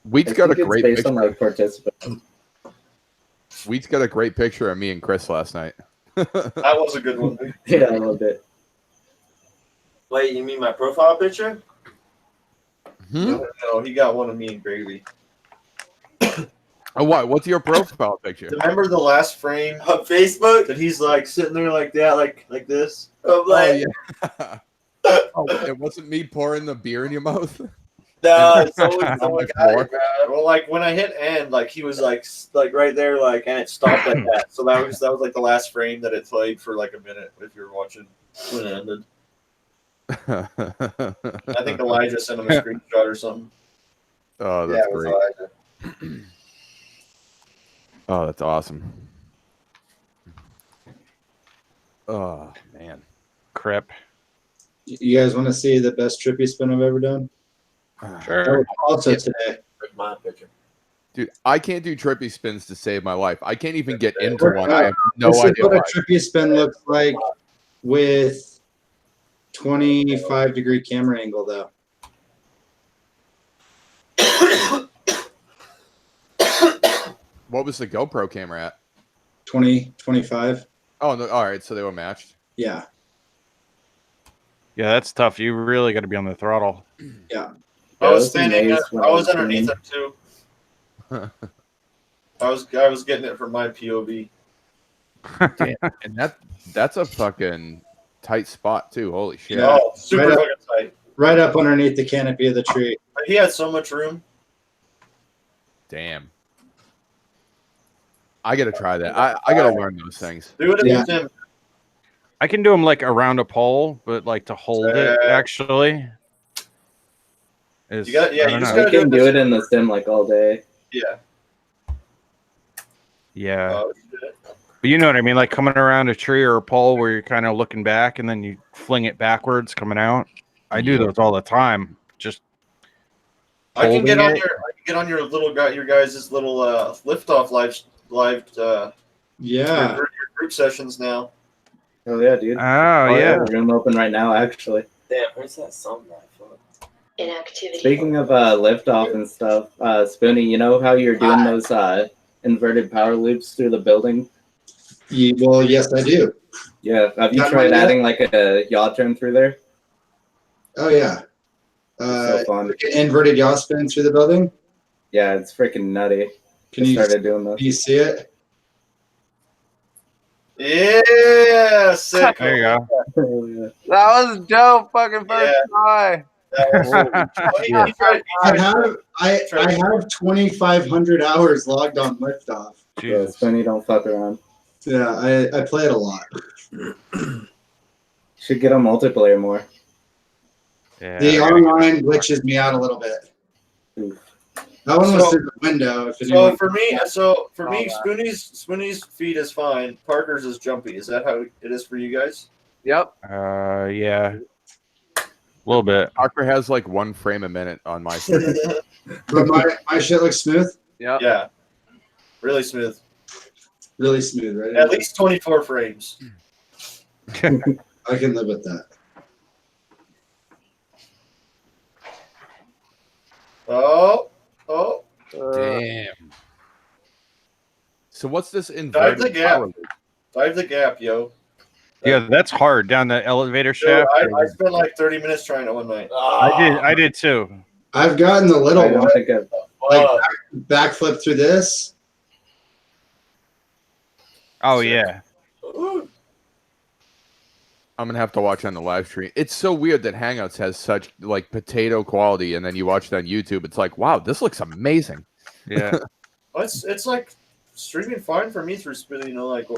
Speaker 6: Wheat's got a great
Speaker 8: based
Speaker 6: picture.
Speaker 8: on like participants.
Speaker 6: Wheat's got a great picture of me and Chris last night.
Speaker 1: That was a good one. Dude.
Speaker 8: Yeah, I loved it.
Speaker 9: Wait, you mean my profile picture?
Speaker 1: No, he got one of me and Gravy.
Speaker 6: Oh, what? What's your profile picture?
Speaker 1: Remember the last frame
Speaker 9: On Facebook?
Speaker 1: that he's like sitting there like that, like this?
Speaker 9: I'm like,
Speaker 6: yeah. Oh, it wasn't me pouring the beer in your mouth.
Speaker 9: no, someone got it, bro.
Speaker 1: Well, like when I hit end, like he was like right there, like, and it stopped like that. So that was like the last frame that it played for like a minute. If you're watching when it ended, I think Elijah sent him a screenshot or something.
Speaker 6: Oh, that's
Speaker 1: it was
Speaker 6: great.
Speaker 1: Elijah.
Speaker 6: Oh, that's awesome. Oh man,
Speaker 2: Crip.
Speaker 5: You guys want to see the best trippy spin I've ever done?
Speaker 2: Sure.
Speaker 5: Also today.
Speaker 9: Like my picture.
Speaker 6: dude, I can't do trippy spins to save my life. I can't even get into one. I have no
Speaker 5: This is
Speaker 6: idea
Speaker 5: what
Speaker 6: why.
Speaker 5: a trippy spin looks like with 25-degree camera angle, though.
Speaker 6: What was the GoPro camera at?
Speaker 5: 20, 25.
Speaker 6: Oh, no, all right. So they were matched.
Speaker 5: Yeah.
Speaker 2: Yeah, that's tough. You really got to be on the throttle.
Speaker 5: Yeah.
Speaker 1: I was
Speaker 8: Yeah,
Speaker 1: standing.
Speaker 8: amazed when
Speaker 1: I was
Speaker 8: I was
Speaker 1: underneath
Speaker 8: doing-
Speaker 1: him too. I was getting it from my POV.
Speaker 6: Damn. And that's a fucking tight spot too. Holy shit.
Speaker 1: Oh, super
Speaker 5: Right up.
Speaker 1: fucking tight.
Speaker 5: Right up underneath the canopy of the tree.
Speaker 1: He had so much room.
Speaker 6: Damn. I gotta try that. I gotta learn those things.
Speaker 1: Do it
Speaker 5: Yeah.
Speaker 1: against him.
Speaker 2: I can do them like around a pole, but like to hold it actually is.
Speaker 1: You got- yeah,
Speaker 2: I
Speaker 1: you
Speaker 2: don't
Speaker 1: just
Speaker 2: know.
Speaker 8: I
Speaker 1: gotta
Speaker 8: can do it in the sim like all day.
Speaker 1: Yeah.
Speaker 2: Yeah,
Speaker 1: Oh, shit.
Speaker 2: but you know what I mean. Like coming around a tree or a pole where you're kind of looking back and then you fling it backwards coming out. I do those all the time. Just
Speaker 1: I can get
Speaker 2: holding
Speaker 1: on your little guy, your guys' little liftoff live
Speaker 5: Yeah.
Speaker 1: your group sessions now.
Speaker 8: Oh yeah, dude.
Speaker 2: oh yeah.
Speaker 8: Room open right now, actually.
Speaker 9: Damn, where's that song that from?
Speaker 10: Inactivity.
Speaker 8: Speaking of liftoff and stuff, Spoonie, you know how you're doing those inverted power loops through the building?
Speaker 5: Well, yes, I do.
Speaker 8: Yeah. Have you
Speaker 5: Got
Speaker 8: tried
Speaker 5: mine yet?
Speaker 8: adding like a yaw turn through there?
Speaker 5: Oh, yeah.
Speaker 8: So fun.
Speaker 5: Inverted yaw spin through the building.
Speaker 8: Yeah, it's freaking nutty.
Speaker 5: Can
Speaker 8: I
Speaker 5: you
Speaker 8: started doing those.
Speaker 5: Can you see it?
Speaker 1: Yeah, sick.
Speaker 2: There you go.
Speaker 8: Oh, yeah.
Speaker 4: That was dope. Fucking first try.
Speaker 5: I have 2,500 hours logged on Liftoff.
Speaker 8: Yeah, Spenny, don't fuck around.
Speaker 5: Yeah, I play it a lot.
Speaker 8: Should get on multiplayer more.
Speaker 2: Yeah.
Speaker 5: The online glitches me out a little bit.
Speaker 8: Oof.
Speaker 5: That one was through the window. If
Speaker 1: So
Speaker 5: anyone,
Speaker 1: for me, Spoonie's feed is fine. Parker's is jumpy. Is that how it is for you guys?
Speaker 4: Yep.
Speaker 2: Yeah. A little bit.
Speaker 6: Parker has like 1 frame a minute on my screen.
Speaker 5: but my shit looks smooth.
Speaker 4: Yep.
Speaker 1: Yeah. Really smooth.
Speaker 5: Really smooth, right?
Speaker 1: At least 24 frames.
Speaker 5: I can live with that.
Speaker 1: Oh.
Speaker 6: Damn. So what's this
Speaker 1: Dive
Speaker 6: inverted
Speaker 1: the gap.
Speaker 6: power loop?
Speaker 1: Dive the gap, yo.
Speaker 2: Yeah, that's hard down the elevator
Speaker 1: Dude,
Speaker 2: shaft.
Speaker 1: I spent like 30 minutes trying it one night.
Speaker 2: I did too.
Speaker 5: I've gotten the little
Speaker 8: I don't
Speaker 5: one,
Speaker 8: think I've.
Speaker 5: like backflip through this.
Speaker 2: Oh yeah.
Speaker 6: I'm gonna have to watch on the live stream. It's so weird that Hangouts has such like potato quality, and then you watch it on YouTube. It's like, wow, this looks amazing.
Speaker 2: Yeah.
Speaker 1: It's like streaming fine for me through Spinning, you know, like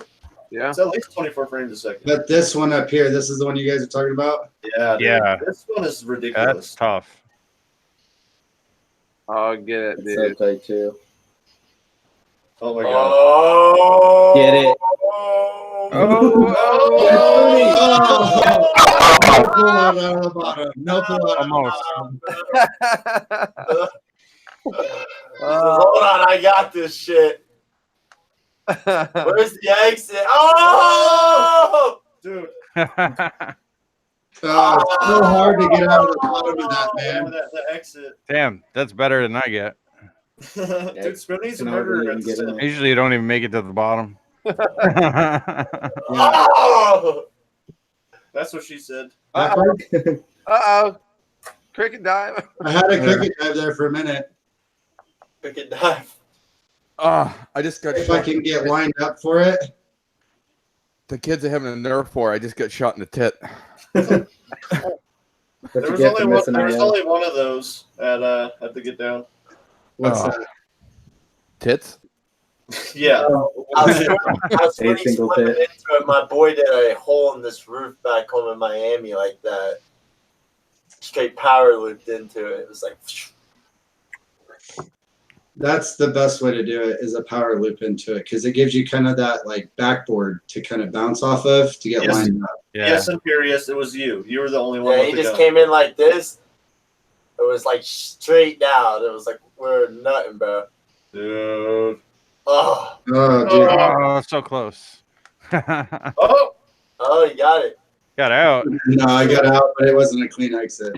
Speaker 4: Yeah.
Speaker 1: it's at least 24 frames a second.
Speaker 5: But this one up here, this is the one you guys are talking about?
Speaker 1: Yeah, dude,
Speaker 2: Yeah.
Speaker 1: this one is
Speaker 2: That's
Speaker 1: ridiculous.
Speaker 2: tough.
Speaker 4: I'll get it,
Speaker 8: It's so
Speaker 4: dude.
Speaker 8: tight too.
Speaker 1: Oh my god.
Speaker 9: Oh,
Speaker 8: Get it.
Speaker 5: No pull out of the bottom. No pull out of the
Speaker 2: Almost.
Speaker 5: bottom.
Speaker 9: Hold on, I got this shit. Where's the exit? Oh,
Speaker 1: Dude.
Speaker 5: It's so hard to get out of the bottom of that, man.
Speaker 1: The exit.
Speaker 2: Damn, that's better than I get.
Speaker 1: Dude, Spinny's a
Speaker 8: No,
Speaker 1: murderer
Speaker 8: really
Speaker 1: at
Speaker 8: didn't get
Speaker 1: the
Speaker 8: in
Speaker 1: sim.
Speaker 8: there.
Speaker 2: Usually you don't even make it to the bottom.
Speaker 9: oh.
Speaker 1: That's what she said.
Speaker 4: Uh-oh. Cricket dive.
Speaker 5: I had a cricket dive there for a minute.
Speaker 9: We can dive.
Speaker 6: I just got
Speaker 5: If I
Speaker 6: shot.
Speaker 5: can get lined up for it.
Speaker 6: The kids are having a Nerf war. I just got shot in the tit.
Speaker 8: What
Speaker 1: There
Speaker 8: you
Speaker 1: was,
Speaker 8: get for
Speaker 1: only
Speaker 8: missing out?
Speaker 1: one of those at the get down.
Speaker 5: What's
Speaker 6: Oh.
Speaker 5: that?
Speaker 6: Tits?
Speaker 1: Yeah.
Speaker 9: I was
Speaker 8: A
Speaker 9: really
Speaker 8: single
Speaker 9: swimming
Speaker 8: pit.
Speaker 9: into it. My boy did a hole in this roof back home in Miami like that. Straight power looped into it. It was like,
Speaker 5: That's the best way to do it is a power loop into it because it gives you kind of that like backboard to kind of bounce off of to get
Speaker 1: Yes.
Speaker 5: lined up.
Speaker 2: Yeah.
Speaker 1: Yes, Imperious, it was you. You were the only one
Speaker 9: yeah,
Speaker 1: with
Speaker 9: he
Speaker 1: the
Speaker 9: just
Speaker 1: gun.
Speaker 9: came in like this. It was like straight down. It was like, we're nutting, bro.
Speaker 1: Dude.
Speaker 9: Oh,
Speaker 5: Oh, dude.
Speaker 2: Oh, so close.
Speaker 1: Oh!
Speaker 9: oh, you got it.
Speaker 2: Got out.
Speaker 5: No, I got out, but it wasn't a clean exit.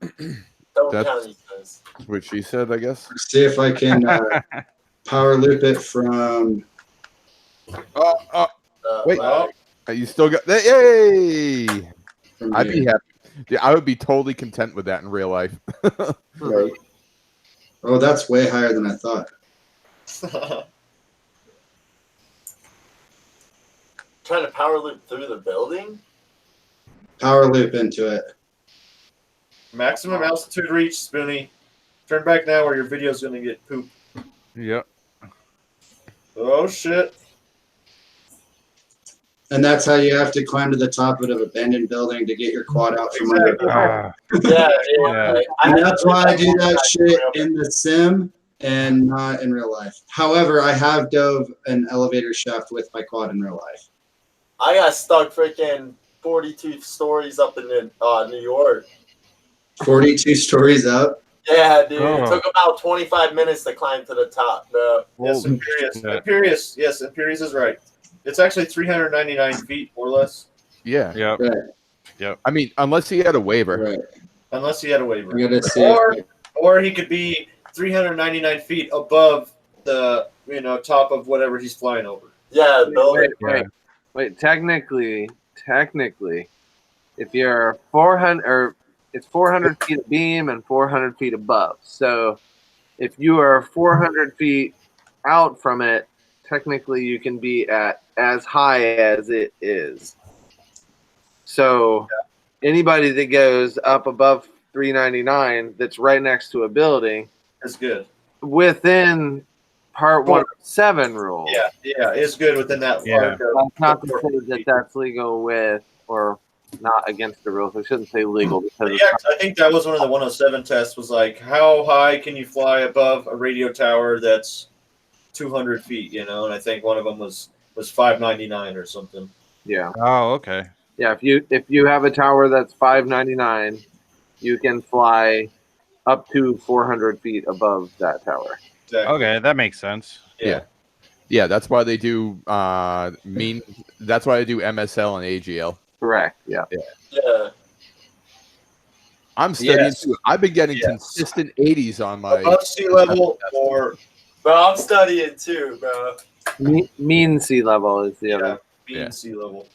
Speaker 9: Don't
Speaker 6: That's-
Speaker 9: count these things.
Speaker 6: What she said, I guess.
Speaker 5: See if I can power loop it from.
Speaker 6: Wait.
Speaker 9: Like,
Speaker 6: You still got that? Yay!
Speaker 5: from
Speaker 6: I'd be
Speaker 5: here.
Speaker 6: happy. Yeah, I would be totally content with that in real life.
Speaker 8: Right.
Speaker 5: Oh, that's way higher than I thought.
Speaker 9: trying to power loop through the building?
Speaker 5: Power loop into it.
Speaker 1: Maximum altitude reach, Spoonie. Turn back now or your video's gonna get pooped.
Speaker 2: Yep.
Speaker 1: Oh shit.
Speaker 5: And that's how you have to climb to the top of an abandoned building to get your quad out from under.
Speaker 9: Yeah,
Speaker 2: Yeah.
Speaker 5: And that's why I do that shit in the sim and not in real life. However, I have dove an elevator shaft with my quad in real life.
Speaker 9: I got stuck freaking 42 stories up in New York.
Speaker 5: 42 stories up.
Speaker 9: Yeah, dude.
Speaker 2: Oh.
Speaker 9: It took about 25 minutes to climb to the top, bro.
Speaker 1: Yes,
Speaker 2: Holy
Speaker 1: Imperious.
Speaker 2: shit.
Speaker 1: Imperious. Yes, Imperious is right. It's actually 399 feet, more or less.
Speaker 6: Yeah.
Speaker 2: Yep.
Speaker 5: Right.
Speaker 6: I mean, unless he had a waiver.
Speaker 5: Right.
Speaker 1: Unless he had a waiver.
Speaker 5: I gotta see.
Speaker 1: Or he could be 399 feet above the top of whatever he's flying over.
Speaker 9: Yeah, building.
Speaker 4: Wait. Technically, if you're 400 or it's 400 feet of beam and 400 feet above. So if you are 400 feet out from it, technically you can be at as high as it is. So anybody that goes up above 399 that's right next to a building.
Speaker 1: It's good.
Speaker 4: Within Part 107 rules.
Speaker 1: Yeah, it's good within that.
Speaker 2: Yeah.
Speaker 4: That's not to say that that's legal with or not against the rules. I shouldn't say legal because
Speaker 1: I think that was one of the 107 tests. Was like, how high can you fly above a radio tower that's 200 feet? You know, and I think one of them was 599 or something.
Speaker 4: Yeah.
Speaker 2: Oh, okay.
Speaker 4: Yeah, if you have a tower that's 599, you can fly up to 400 feet above that tower.
Speaker 1: Exactly.
Speaker 2: Okay, that makes sense.
Speaker 6: Yeah, that's why they do that's why they do MSL and AGL.
Speaker 4: Correct. Yeah.
Speaker 6: I'm studying too. I've been getting consistent 80s on my
Speaker 1: above sea level or.
Speaker 9: Bro, I'm studying too, bro.
Speaker 4: Mean sea level is the other.
Speaker 1: Mean sea level.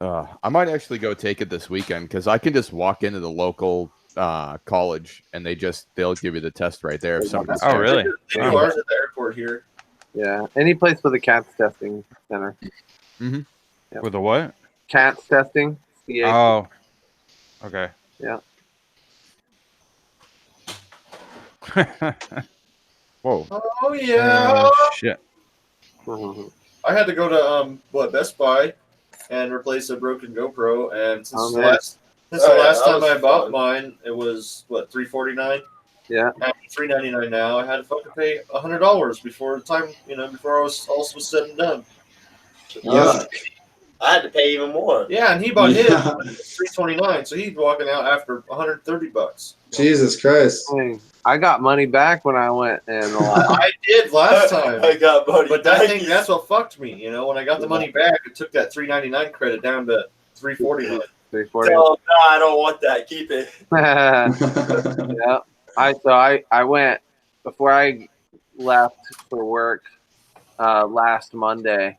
Speaker 6: I might actually go take it this weekend because I can just walk into the local college and they'll give you the test right there. If somebody's
Speaker 2: Oh, really?
Speaker 1: They do ours at the airport here.
Speaker 4: Yeah, any place with a CATS testing center.
Speaker 6: Mm-hmm.
Speaker 4: Yep.
Speaker 2: With a what?
Speaker 4: CATS testing. CATS.
Speaker 2: Oh, okay.
Speaker 4: Yeah.
Speaker 6: Whoa.
Speaker 1: Oh yeah.
Speaker 2: Shit.
Speaker 1: I had to go to Best Buy and replace a broken GoPro, and since the last time I bought mine, it was $349.
Speaker 4: Yeah.
Speaker 1: At $399 now. I had to fucking pay $100 before the time, before I was also said and done.
Speaker 9: Yeah. I had to pay even more.
Speaker 1: Yeah, and he bought his $329, so he's walking out after $130.
Speaker 5: Jesus Christ!
Speaker 4: Hey, I got money back when I went and
Speaker 1: I did last time.
Speaker 9: I got money
Speaker 1: but
Speaker 9: back.
Speaker 1: I think that's what fucked me. When I got the money back, it took that $399 credit down to $349.
Speaker 4: $340.
Speaker 9: No, I don't want that. Keep it.
Speaker 4: Yeah. I went before I left for work last Monday.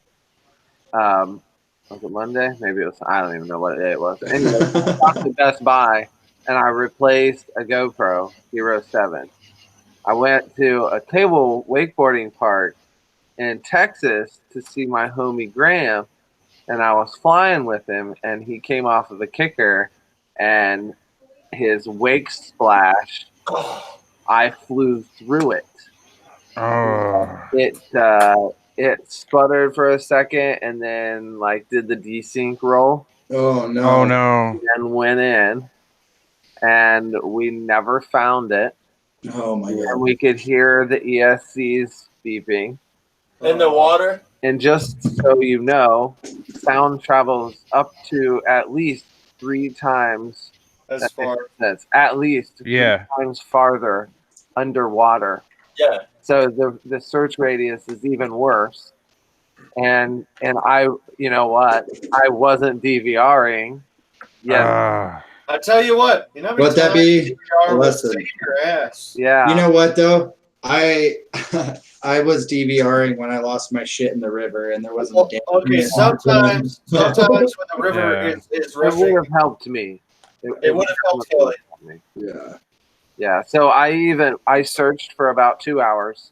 Speaker 4: Was it Monday? Maybe it was. I don't even know what day it was. Anyway, I got to Best Buy and I replaced a GoPro Hero 7. I went to a cable wakeboarding park in Texas to see my homie Graham, and I was flying with him, and he came off of a kicker, and his wake splash, I flew through it.
Speaker 2: Oh.
Speaker 4: It sputtered for a second, and then did the desync roll.
Speaker 5: Oh no!
Speaker 2: Oh no!
Speaker 4: And went in, and we never found it.
Speaker 5: Oh my god!
Speaker 4: And we could hear the ESCs beeping
Speaker 9: in the water.
Speaker 4: And just so you know, sound travels up to at least 3 times
Speaker 1: as far.
Speaker 4: That's at least 3 times farther underwater.
Speaker 9: Yeah.
Speaker 4: So the search radius is even worse. And I, you know what? I wasn't DVRing. Yeah.
Speaker 1: I tell you what,
Speaker 5: would that be a lesson?
Speaker 1: Your ass.
Speaker 4: Yeah.
Speaker 5: You know what though? I was DVRing when I lost my shit in the river, and there wasn't.
Speaker 1: Okay, sometimes when the river is rushing,
Speaker 4: it would have helped me.
Speaker 1: It would have helped Kelly.
Speaker 5: Yeah.
Speaker 4: Yeah. So I searched for about 2 hours,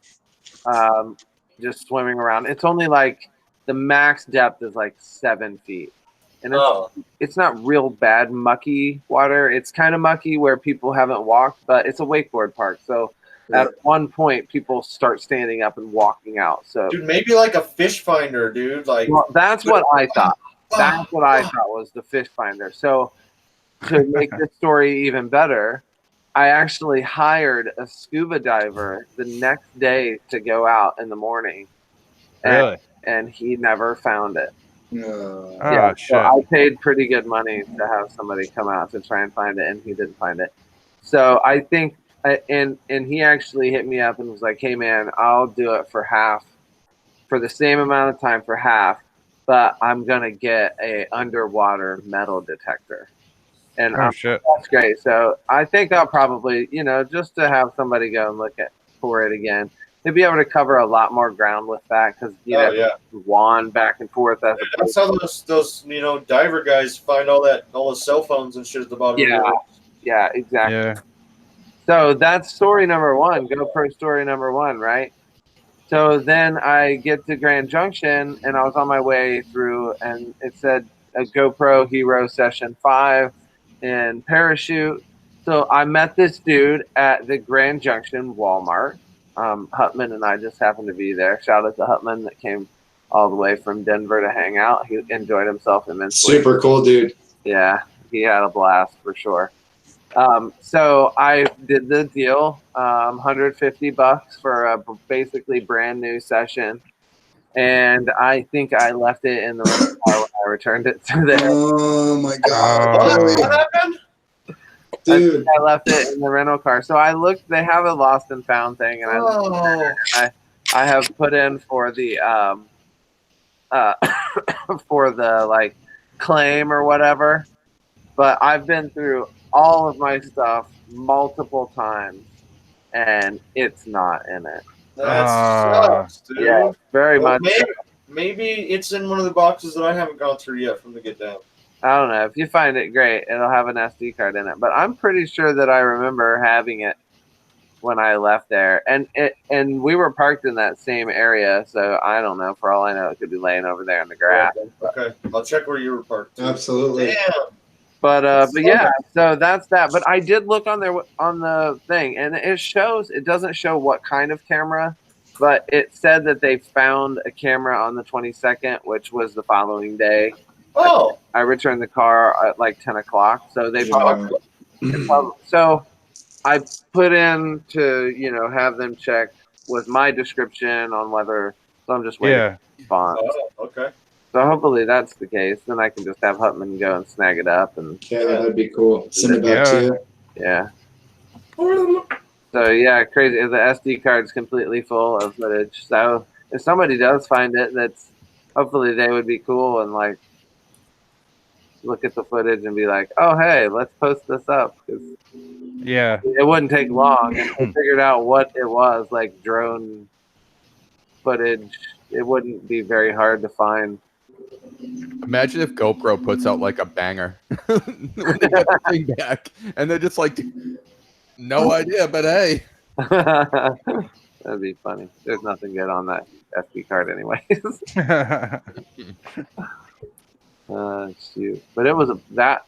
Speaker 4: just swimming around. It's only the max depth is 7 feet. And it's not real bad mucky water. It's kind of mucky where people haven't walked, but it's a wakeboard park. So at one point, people start standing up and walking out. So,
Speaker 1: dude, maybe a fish finder, dude.
Speaker 4: Well, that's what I thought. That's what I thought was the fish finder. So to make this story even better, I actually hired a scuba diver the next day to go out in the morning.
Speaker 2: Really?
Speaker 4: And he never found it.
Speaker 2: Oh, shit.
Speaker 4: So I paid pretty good money to have somebody come out to try and find it, and he didn't find it. So I think, and he actually hit me up and was like, "Hey man, I'll do it for half, for the same amount of time for half, but I'm gonna get a underwater metal detector." And
Speaker 2: shit.
Speaker 4: That's great. So I think I'll probably, just to have somebody go and look for it again. They'd be able to cover a lot more ground with that because wand back and forth.
Speaker 1: That's how those diver guys find all the cell phones and shit at the bottom.
Speaker 4: Yeah, exactly.
Speaker 2: Yeah.
Speaker 4: So that's story number 1. GoPro story number 1, right? So then I get to Grand Junction and I was on my way through, and it said a GoPro Hero Session 5, and parachute. So I met this dude at the Grand Junction Walmart. Hutman and I just happened to be there. Shout out to Hutman that came all the way from Denver to hang out. He enjoyed himself immensely.
Speaker 5: Super cool, dude.
Speaker 4: Yeah, he had a blast for sure. So I did the deal, $150 for a basically brand new session. And I think I left it in the rental car when I returned it to them.
Speaker 5: Oh my god.
Speaker 1: What happened?
Speaker 5: Dude.
Speaker 4: I left it in the rental car. So I looked, they have a lost and found thing, and I have put in for the for the like claim or whatever. But I've been through all of my stuff multiple times, and it's not in it.
Speaker 1: That sucks, dude.
Speaker 4: Yeah, very much.
Speaker 1: Maybe it's in one of the boxes that I haven't gone through yet from the Get Down.
Speaker 4: I don't know. If you find it, great. It'll have an SD card in it. But I'm pretty sure that I remember having it when I left there. And we were parked in that same area, so I don't know. For all I know, it could be laying over there in the grass.
Speaker 1: Okay. I'll check where you were parked.
Speaker 5: Absolutely.
Speaker 1: Damn.
Speaker 4: But yeah, so that's that. But I did look on the thing, and it doesn't show what kind of camera, but it said that they found a camera on the 22nd, which was the following day.
Speaker 1: Oh.
Speaker 4: I returned the car at like 10 o'clock, so they probably. So I put in to have them check with my description on whether. So I'm just waiting for a response.
Speaker 1: Oh, okay.
Speaker 4: So hopefully that's the case. Then I can just have Hutman go and snag it up.
Speaker 5: Yeah, that'd be cool. Send it back to you.
Speaker 4: Yeah. So yeah, crazy. The SD card's completely full of footage. So if somebody does find it, hopefully they would be cool and like look at the footage and be like, "Oh, hey, let's post this up."
Speaker 2: Yeah.
Speaker 4: It wouldn't take long, and we figured out what it was, like drone footage. It wouldn't be very hard to find.
Speaker 6: Imagine if GoPro puts out like a banger when they get the thing back, and they're just like, no idea, but hey.
Speaker 4: That'd be funny. There's nothing good on that SD card anyways. Shoot. But it was that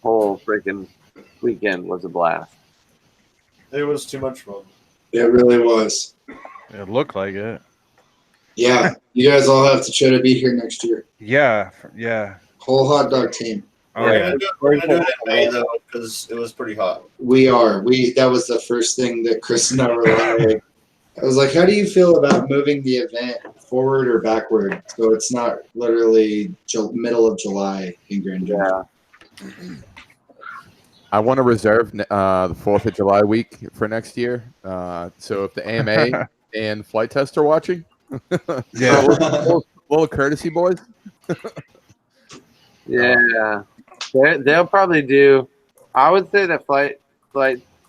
Speaker 4: whole freaking weekend was a blast.
Speaker 1: It was too much fun.
Speaker 5: It really was.
Speaker 2: It looked like it.
Speaker 5: Yeah, you guys all have to try to be here next year.
Speaker 2: Yeah.
Speaker 5: Whole hot dog team.
Speaker 2: Oh, yeah.
Speaker 1: We're gonna do it in May though, because it was pretty hot.
Speaker 5: We are. That was the first thing that Chris and I were like. I was like, how do you feel about moving the event forward or backward so it's not literally middle of July in Grand Junction?
Speaker 4: Yeah.
Speaker 6: I want to reserve the 4th of July week for next year. So if the AMA and Flight Test are watching,
Speaker 2: yeah,
Speaker 6: little courtesy, boys.
Speaker 4: Yeah, they'll probably do. I would say that Flight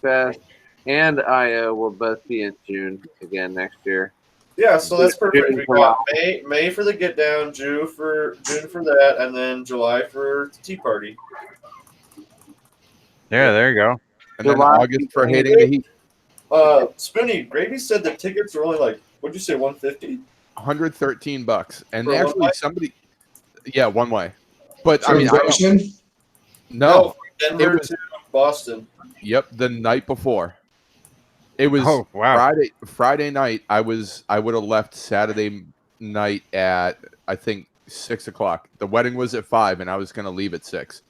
Speaker 4: Fest and IO will both be in June again next year.
Speaker 1: Yeah, so that's perfect. We got May for the Get Down, June for that, and then July for the Tea Party.
Speaker 2: Yeah, there you go.
Speaker 6: And then August for hating the heat.
Speaker 1: Spoonie, Gravy said the tickets were only like, what'd you say, $150?
Speaker 6: $113, and
Speaker 1: For
Speaker 6: actually somebody, one way. But
Speaker 5: From Junction?
Speaker 6: No,
Speaker 1: from Denver to Boston.
Speaker 6: Yep, the night before. It was Friday night. I would have left Saturday night at I think 6 o'clock. The wedding was at 5, and I was going to leave at 6.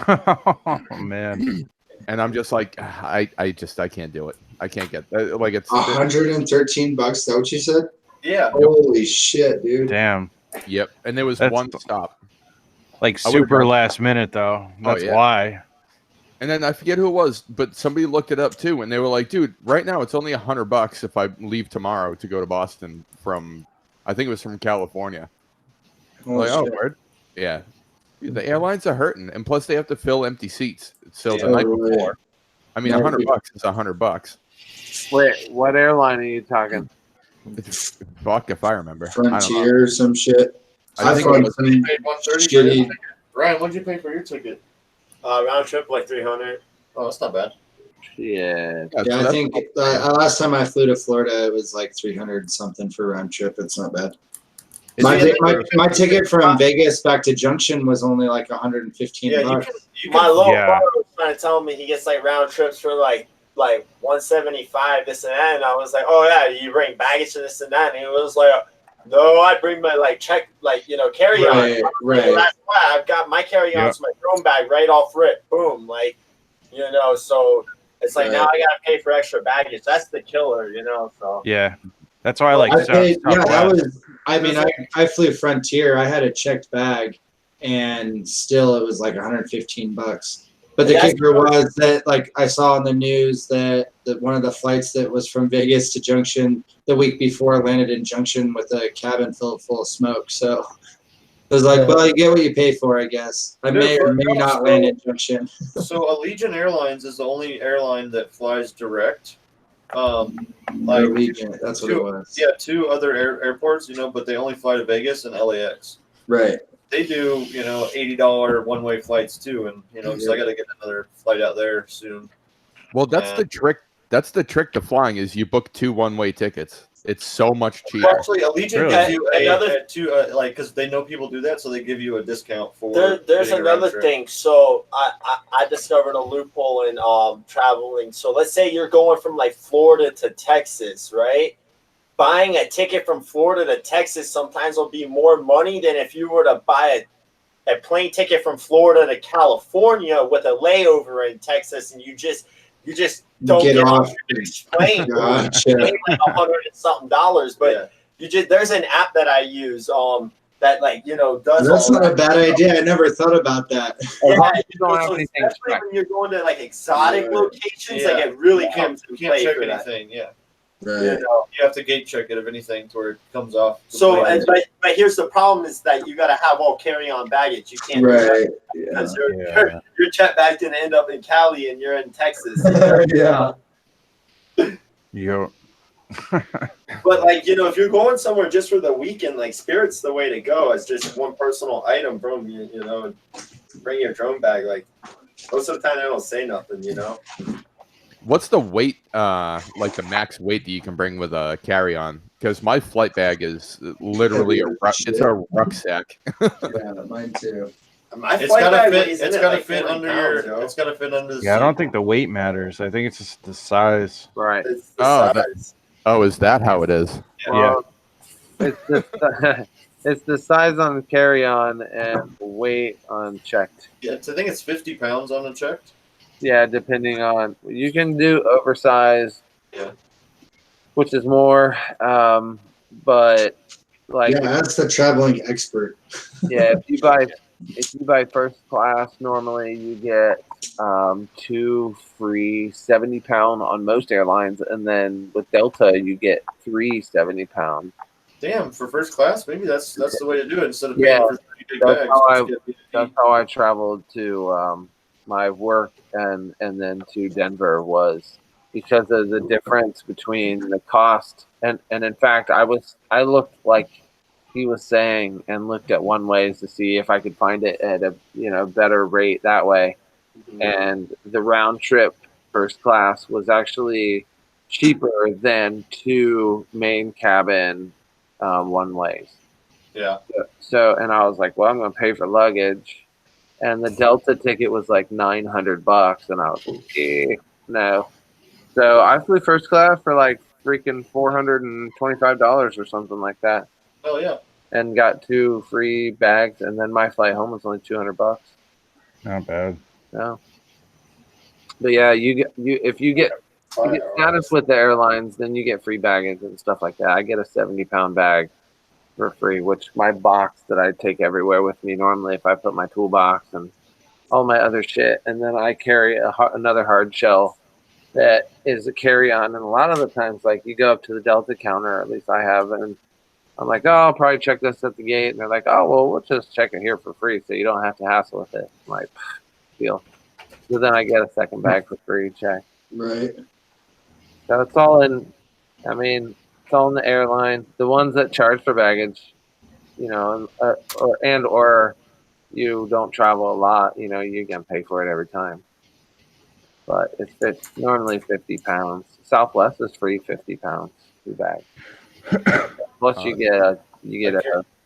Speaker 2: Oh man!
Speaker 6: And I'm just like, I can't do it. I can't get like it's
Speaker 5: $113. Is that what you said?
Speaker 1: Yeah.
Speaker 5: Holy shit, dude!
Speaker 2: Damn.
Speaker 6: Yep. And there was one stop.
Speaker 2: Like super last minute though. That's why.
Speaker 6: And then I forget who it was, but somebody looked it up too, and they were like, "Dude, right now it's only $100 if I leave tomorrow to go to Boston from, I think it was from California." Like, oh, word, yeah. The airlines are hurting, and plus they have to fill empty seats. So the night before, I mean, $100 is $100.
Speaker 4: Wait, what airline are you talking?
Speaker 6: Fuck if I remember.
Speaker 5: Frontier or some shit.
Speaker 6: I think it was
Speaker 1: paid $130. Ryan, what'd you pay for your ticket?
Speaker 9: Round trip like 300.
Speaker 1: Oh, that's not bad.
Speaker 4: Yeah.
Speaker 5: Yeah, I think last time I flew to Florida, it was like 300 something for round trip. It's not bad. My ticket from Vegas back to Junction was only like 115 bucks.
Speaker 9: My little brother was trying to tell me he gets like round trips for like 175, this and that, and I was like, oh yeah, you bring baggage to this and that, and he was like, no, I bring my carry on.
Speaker 5: Right.
Speaker 9: Well, that's why I've got my carry on's my drone bag right off rip, boom, so it's like now I gotta pay for extra baggage. That's the killer, So
Speaker 2: yeah, that's why I like.
Speaker 5: I flew Frontier. I had a checked bag, and still it was like 115 bucks. But the kicker was that, like, I saw on the news that one of the flights that was from Vegas to Junction the week before landed in Junction with a cabin filled full of smoke. So it was like, well, you get what you pay for, I guess. I may or may not land in Junction.
Speaker 1: So Allegiant Airlines is the only airline that flies direct.
Speaker 5: Allegiant, that's what it was.
Speaker 1: Yeah, 2 other airports, but they only fly to Vegas and LAX.
Speaker 5: Right.
Speaker 1: They do, $80 one-way flights too, and because I got to get another flight out there soon.
Speaker 6: Well, that's the trick. That's the trick to flying is you book 2 one-way tickets. It's so much cheaper.
Speaker 1: Well, actually, Allegiant gives you because they know people do that, so they give you a discount for.
Speaker 9: There's another thing. So I discovered a loophole in traveling. So let's say you're going from like Florida to Texas, right? Buying a ticket from Florida to Texas sometimes will be more money than if you were to buy a plane ticket from Florida to California with a layover in Texas, and you just don't get off the plane.
Speaker 5: Gotcha.
Speaker 9: Like $100 and something. But there's an app that I use that does.
Speaker 5: That's not a bad idea. I never thought about that.
Speaker 9: Especially when you're going to like exotic locations, like it really comes to play
Speaker 1: check
Speaker 9: for
Speaker 1: anything. Yeah.
Speaker 5: Right.
Speaker 1: You have to gate check it if anything to where it comes off.
Speaker 9: So, but here's the problem: is that you got to have all carry-on baggage. You can't, because your check bag didn't end up in Cali and you're in Texas.
Speaker 5: Yeah.
Speaker 2: Yo.
Speaker 9: But if you're going somewhere just for the weekend, like Spirit's the way to go. It's just one personal item, bro. Bring your drone bag. Like most of the time, I don't say nothing.
Speaker 6: What's the weight, like the max weight that you can bring with a carry-on? Because my flight bag is literally it's a rucksack.
Speaker 5: Yeah, mine too.
Speaker 1: It's gotta fit. It's gotta fit under your. It's gotta fit under the.
Speaker 2: Yeah, I don't think the weight matters. I think it's just the size.
Speaker 4: Right.
Speaker 9: It's the size.
Speaker 6: Is that how it is?
Speaker 2: Yeah.
Speaker 4: It's the size on carry-on and weight on checked.
Speaker 1: Yeah, I think it's 50 pounds on a checked.
Speaker 4: Yeah, depending on you can do oversized, which is more, but
Speaker 5: that's the traveling expert.
Speaker 4: Yeah, if you buy first class, normally you get 2 free 70-pound on most airlines, and then with Delta you get 3 70-pound.
Speaker 1: Damn, for first class, maybe that's the way to do it instead of paying for 3 big bags.
Speaker 4: That's how I traveled to my work and then to Denver, was because of the difference between the cost and in fact I looked like he was saying and looked at one ways to see if I could find it at a better rate that way. Mm-hmm. And the round trip first class was actually cheaper than 2 main cabin one ways.
Speaker 1: Yeah.
Speaker 4: So and I was like, well, I'm gonna pay for luggage. And the Delta ticket was like $900, and I was like, no. So I flew first class for like freaking $425 or something like that.
Speaker 1: Oh yeah.
Speaker 4: And got 2 free bags, and then my flight home was only $200.
Speaker 2: Not bad.
Speaker 4: No. But yeah, if you get status with the airlines, then you get free baggage and stuff like that. I get a 70-pound bag for free, which my box that I take everywhere with me normally, if I put my toolbox and all my other shit, and then I carry another hard shell that is a carry-on. And a lot of the times, like, you go up to the Delta counter, at least I have, and I'm like, oh, I'll probably check this at the gate, and they're like, oh, well, we'll just check it here for free, so you don't have to hassle with it. I'm like, deal. So then I get a second bag for free check.
Speaker 5: Right.
Speaker 4: So it's all in. I mean, it's all in the airline. The ones that charge for baggage, or you don't travel a lot, you can pay for it every time. But it's normally 50 pounds. Southwest is free 50 pounds free bag. Plus you get a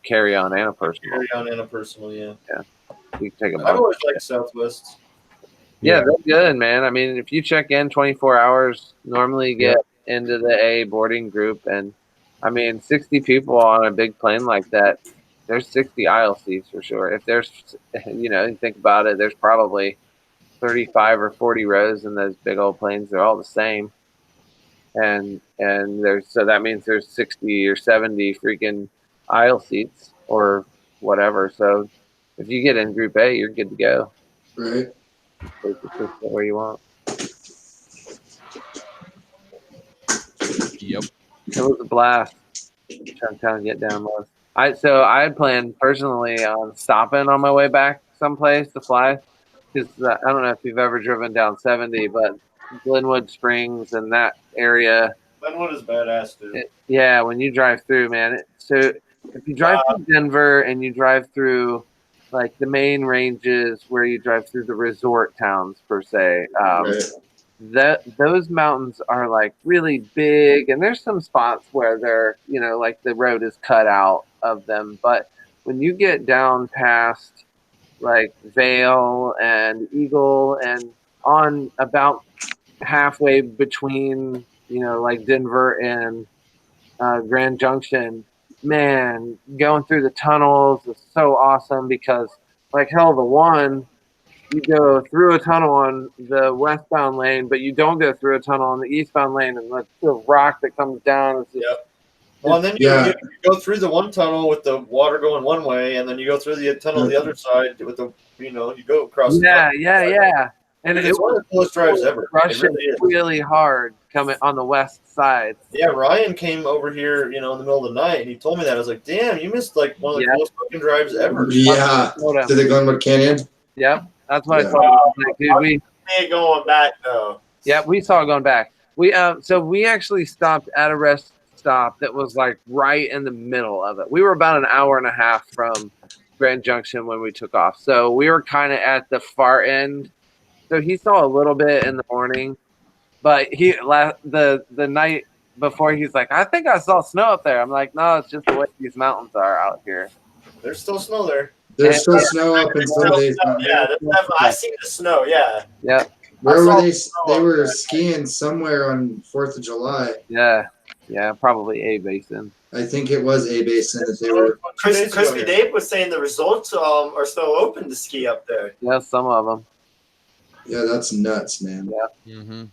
Speaker 4: carry on and a personal.
Speaker 1: Carry on and a personal, yeah.
Speaker 4: Yeah. You can take a
Speaker 1: I've
Speaker 4: bunk.
Speaker 1: always liked Southwest.
Speaker 4: Yeah, they're good, man. I mean, if you check in 24 hours, normally you get into the A boarding group, and I mean, 60 people on a big plane like that, there's 60 aisle seats for sure. If there's, you think about it, there's probably 35 or 40 rows in those big old planes. They're all the same. And so that means there's 60 or 70 freaking aisle seats or whatever. So if you get in Group A, you're good to go.
Speaker 5: Right.
Speaker 4: Take the seat where you want.
Speaker 6: Yep.
Speaker 4: It was a blast. Junktown Get Down was. I had planned personally on stopping on my way back someplace to fly, because I don't know if you've ever driven down 70, but Glenwood Springs and that area.
Speaker 1: Glenwood is badass, dude.
Speaker 4: When you drive through, man. So if you drive through Denver and you drive through like the main ranges where you drive through the resort towns per se, those mountains are like really big, and there's some spots where they're like the road is cut out of them, but when you get down past like Vale and Eagle and on about halfway between like Denver and Grand Junction, man, going through the tunnels is so awesome, because like hell, the one, you go through a tunnel on the westbound lane, but you don't go through a tunnel on the eastbound lane, and the rock that comes down is
Speaker 1: Well, and then you go through the one tunnel with the water going one way, and then you go through the tunnel the other side with the you go across.
Speaker 4: And
Speaker 1: it's one of the coolest drives ever.
Speaker 4: Rushing really hard coming on the west side.
Speaker 1: Yeah, Ryan came over here, in the middle of the night, and he told me that. I was like, damn, you missed like one of the coolest fucking drives ever.
Speaker 5: Yeah, to the Glenwood Canyon.
Speaker 4: Yep, that's what I thought. Like, dude, we
Speaker 9: ain't going back though.
Speaker 4: Yeah, we saw it going back. We we actually stopped at a rest stop that was like right in the middle of it. We were about an hour and a half from Grand Junction when we took off, so we were kind of at the far end. So he saw a little bit in the morning, but the night before, he's like, I think I saw snow up there. I'm like, no, it's just the way these mountains are out here.
Speaker 1: There's still snow there.
Speaker 5: There's still snow up in some days.
Speaker 9: Yeah, I seen the snow. Yeah.
Speaker 4: Yeah.
Speaker 5: Where were they? They were skiing somewhere on 4th of July.
Speaker 4: Yeah, probably A Basin.
Speaker 5: I think it was A Basin that they were.
Speaker 9: Crispy Dave was saying the resorts are still open to ski up there.
Speaker 4: Yeah, some of them.
Speaker 5: Yeah, that's nuts, man.
Speaker 4: Yeah. Mm-hmm.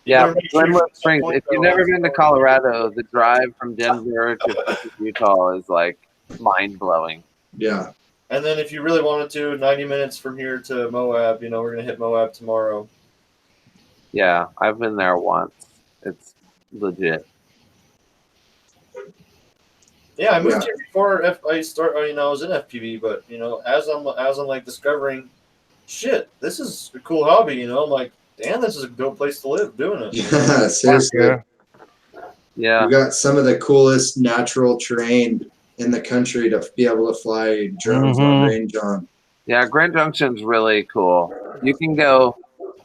Speaker 4: Yeah, Glenwood Springs. If you've never been to Colorado, the drive from Denver to Utah is like mind blowing.
Speaker 5: Yeah.
Speaker 1: And then if you really wanted to, 90 minutes from here to Moab, we're going to hit Moab tomorrow.
Speaker 4: Yeah, I've been there once. It's legit.
Speaker 1: Yeah, I moved here before I was in FPV, but as I'm like discovering, shit, this is a cool hobby. I'm like, damn, this is a dope place to live doing it.
Speaker 5: Yeah, seriously.
Speaker 4: Yeah.
Speaker 5: We got some of the coolest natural terrain in the country to be able to fly drones on range on.
Speaker 4: Yeah, Grand Junction's really cool. You can go,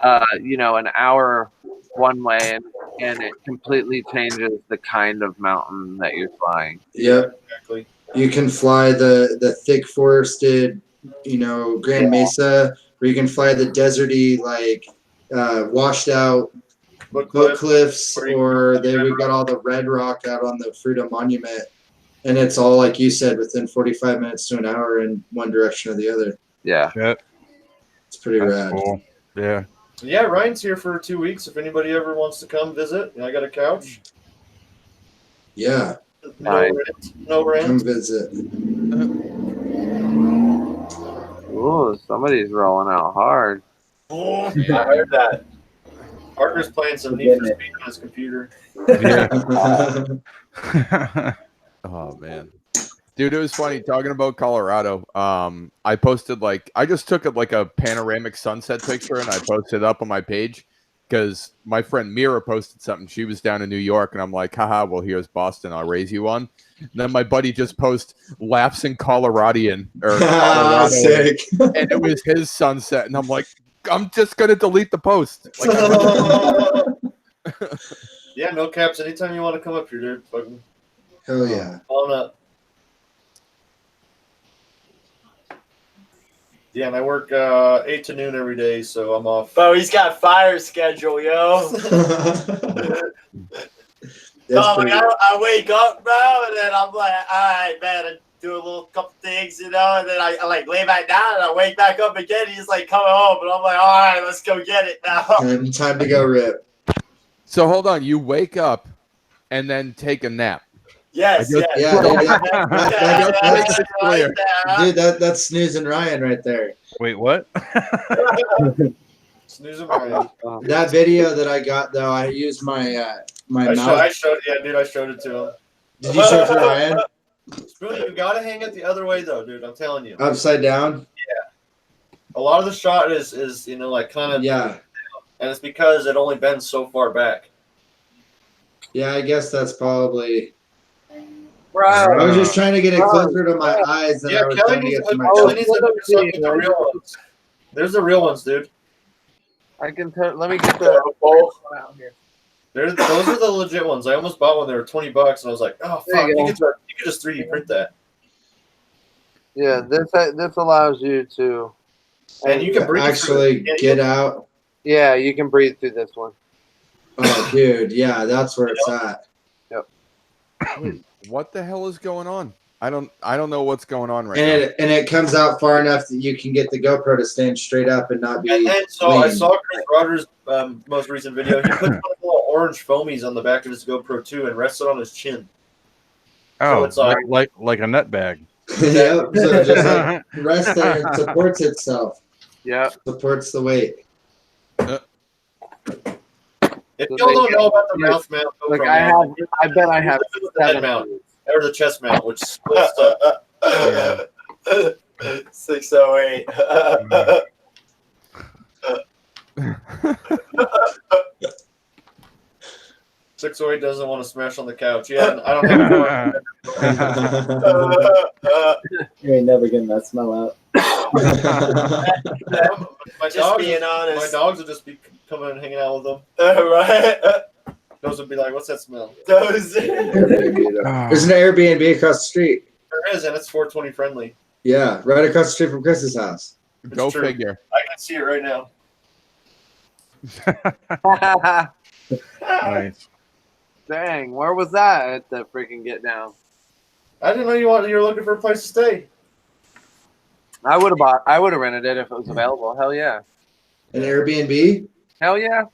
Speaker 4: an hour one way, and it completely changes the kind of mountain that you're flying.
Speaker 5: Yep.
Speaker 1: Exactly.
Speaker 5: You can fly the thick forested, Grand Mesa, or you can fly the deserty, like washed out book cliffs, or we've got all the red rock out on the Fruita Monument. And it's all, like you said, within 45 minutes to an hour in one direction or the other.
Speaker 4: Yeah.
Speaker 5: It's pretty rad.
Speaker 2: Cool. Yeah.
Speaker 1: Yeah, Ryan's here for 2 weeks. If anybody ever wants to come visit, I got a couch.
Speaker 5: Yeah.
Speaker 1: No rent.
Speaker 5: Come visit.
Speaker 4: Ooh, somebody's rolling out hard.
Speaker 1: Oh, yeah, I heard that. Parker's playing some Need for Speed on his computer.
Speaker 2: Yeah.
Speaker 6: Oh man, dude, it was funny talking about Colorado. I posted I just took a panoramic sunset picture and I posted it up on my page because my friend Mira posted something. She was down in New York and I'm like, haha, well, here's Boston. I'll raise you one. And then my buddy just posted laughs in Coloradian Colorado,
Speaker 5: sick.
Speaker 6: And it was his sunset. And I'm like, I'm just gonna delete the post.
Speaker 1: Yeah, no caps. Anytime you want to come up here, dude. Fucking
Speaker 5: hell yeah.
Speaker 1: on up. Yeah, and I work 8 to noon every day, so I'm off.
Speaker 9: Bro, he's got fire schedule, yo. I wake up, bro, and then I'm like, all right, man, I do a little couple things, and then I like lay back down, and I wake back up again. He's like coming home, and I'm like, all right, let's go get it now.
Speaker 5: Time to go rip.
Speaker 6: So hold on, you wake up and then take a nap.
Speaker 9: Yes,
Speaker 5: dude, that's Snooze and Ryan right there.
Speaker 2: Wait, what?
Speaker 1: Snooze and Ryan.
Speaker 5: That video that I got though, I used my mouse.
Speaker 1: I showed it to him.
Speaker 5: Did you show it to Ryan?
Speaker 1: Spoonie, you gotta hang it the other way though, dude. I'm telling you.
Speaker 5: Upside down.
Speaker 1: Yeah. A lot of the shot is like kind of and it's because it only bends so far back.
Speaker 5: Yeah, I guess that's probably.
Speaker 9: Right.
Speaker 5: I was just trying to get it closer to my eyes than I was trying to get to my
Speaker 1: Kelly needs to get the real ones. There's the real ones, dude.
Speaker 4: I can tell. Let me get the both out here.
Speaker 1: Those are the legit ones. I almost bought one. They were $20, and I was like, "Oh fuck! You could just 3D print that."
Speaker 4: Yeah, this allows you to,
Speaker 1: and you can breathe
Speaker 5: actually get out.
Speaker 4: Yeah, you can breathe through this one.
Speaker 5: Oh, dude, yeah, that's where it's at.
Speaker 4: Yep.
Speaker 6: Wait, what the hell is going on? I don't know what's going on right now.
Speaker 5: And it comes out far enough that you can get the GoPro to stand straight up and not be.
Speaker 1: And so
Speaker 5: lean.
Speaker 1: I saw Chris Rogers' most recent video. He put one of the little orange foamies on the back of his GoPro too and rested on his chin.
Speaker 2: Oh,
Speaker 1: so it's
Speaker 2: like a nut bag.
Speaker 5: Yep. So it just like rests there and supports itself.
Speaker 4: Yeah.
Speaker 5: Supports the weight.
Speaker 1: If y'all don't know about the mouth mount,
Speaker 4: like I bet I have
Speaker 1: the head mount or the chest mount, which splits up.
Speaker 9: 608.
Speaker 1: 608 doesn't want to smash on the couch. Yeah, I don't have.
Speaker 8: You ain't never getting that smell out.
Speaker 1: My dogs would just be coming and hanging out with them.
Speaker 9: Right.
Speaker 1: Those would be like, "What's that smell?"
Speaker 5: There's an Airbnb across the street.
Speaker 1: There is, and it's 420 friendly.
Speaker 5: Yeah, right across the street from Chris's house.
Speaker 6: Go figure.
Speaker 1: I can see it right now.
Speaker 2: Nice.
Speaker 4: Dang, where was that at the freaking Get Down?
Speaker 1: I didn't know you were looking for a place to stay.
Speaker 4: I would have rented it if it was available. Hell yeah.
Speaker 5: An Airbnb?
Speaker 4: Hell yeah.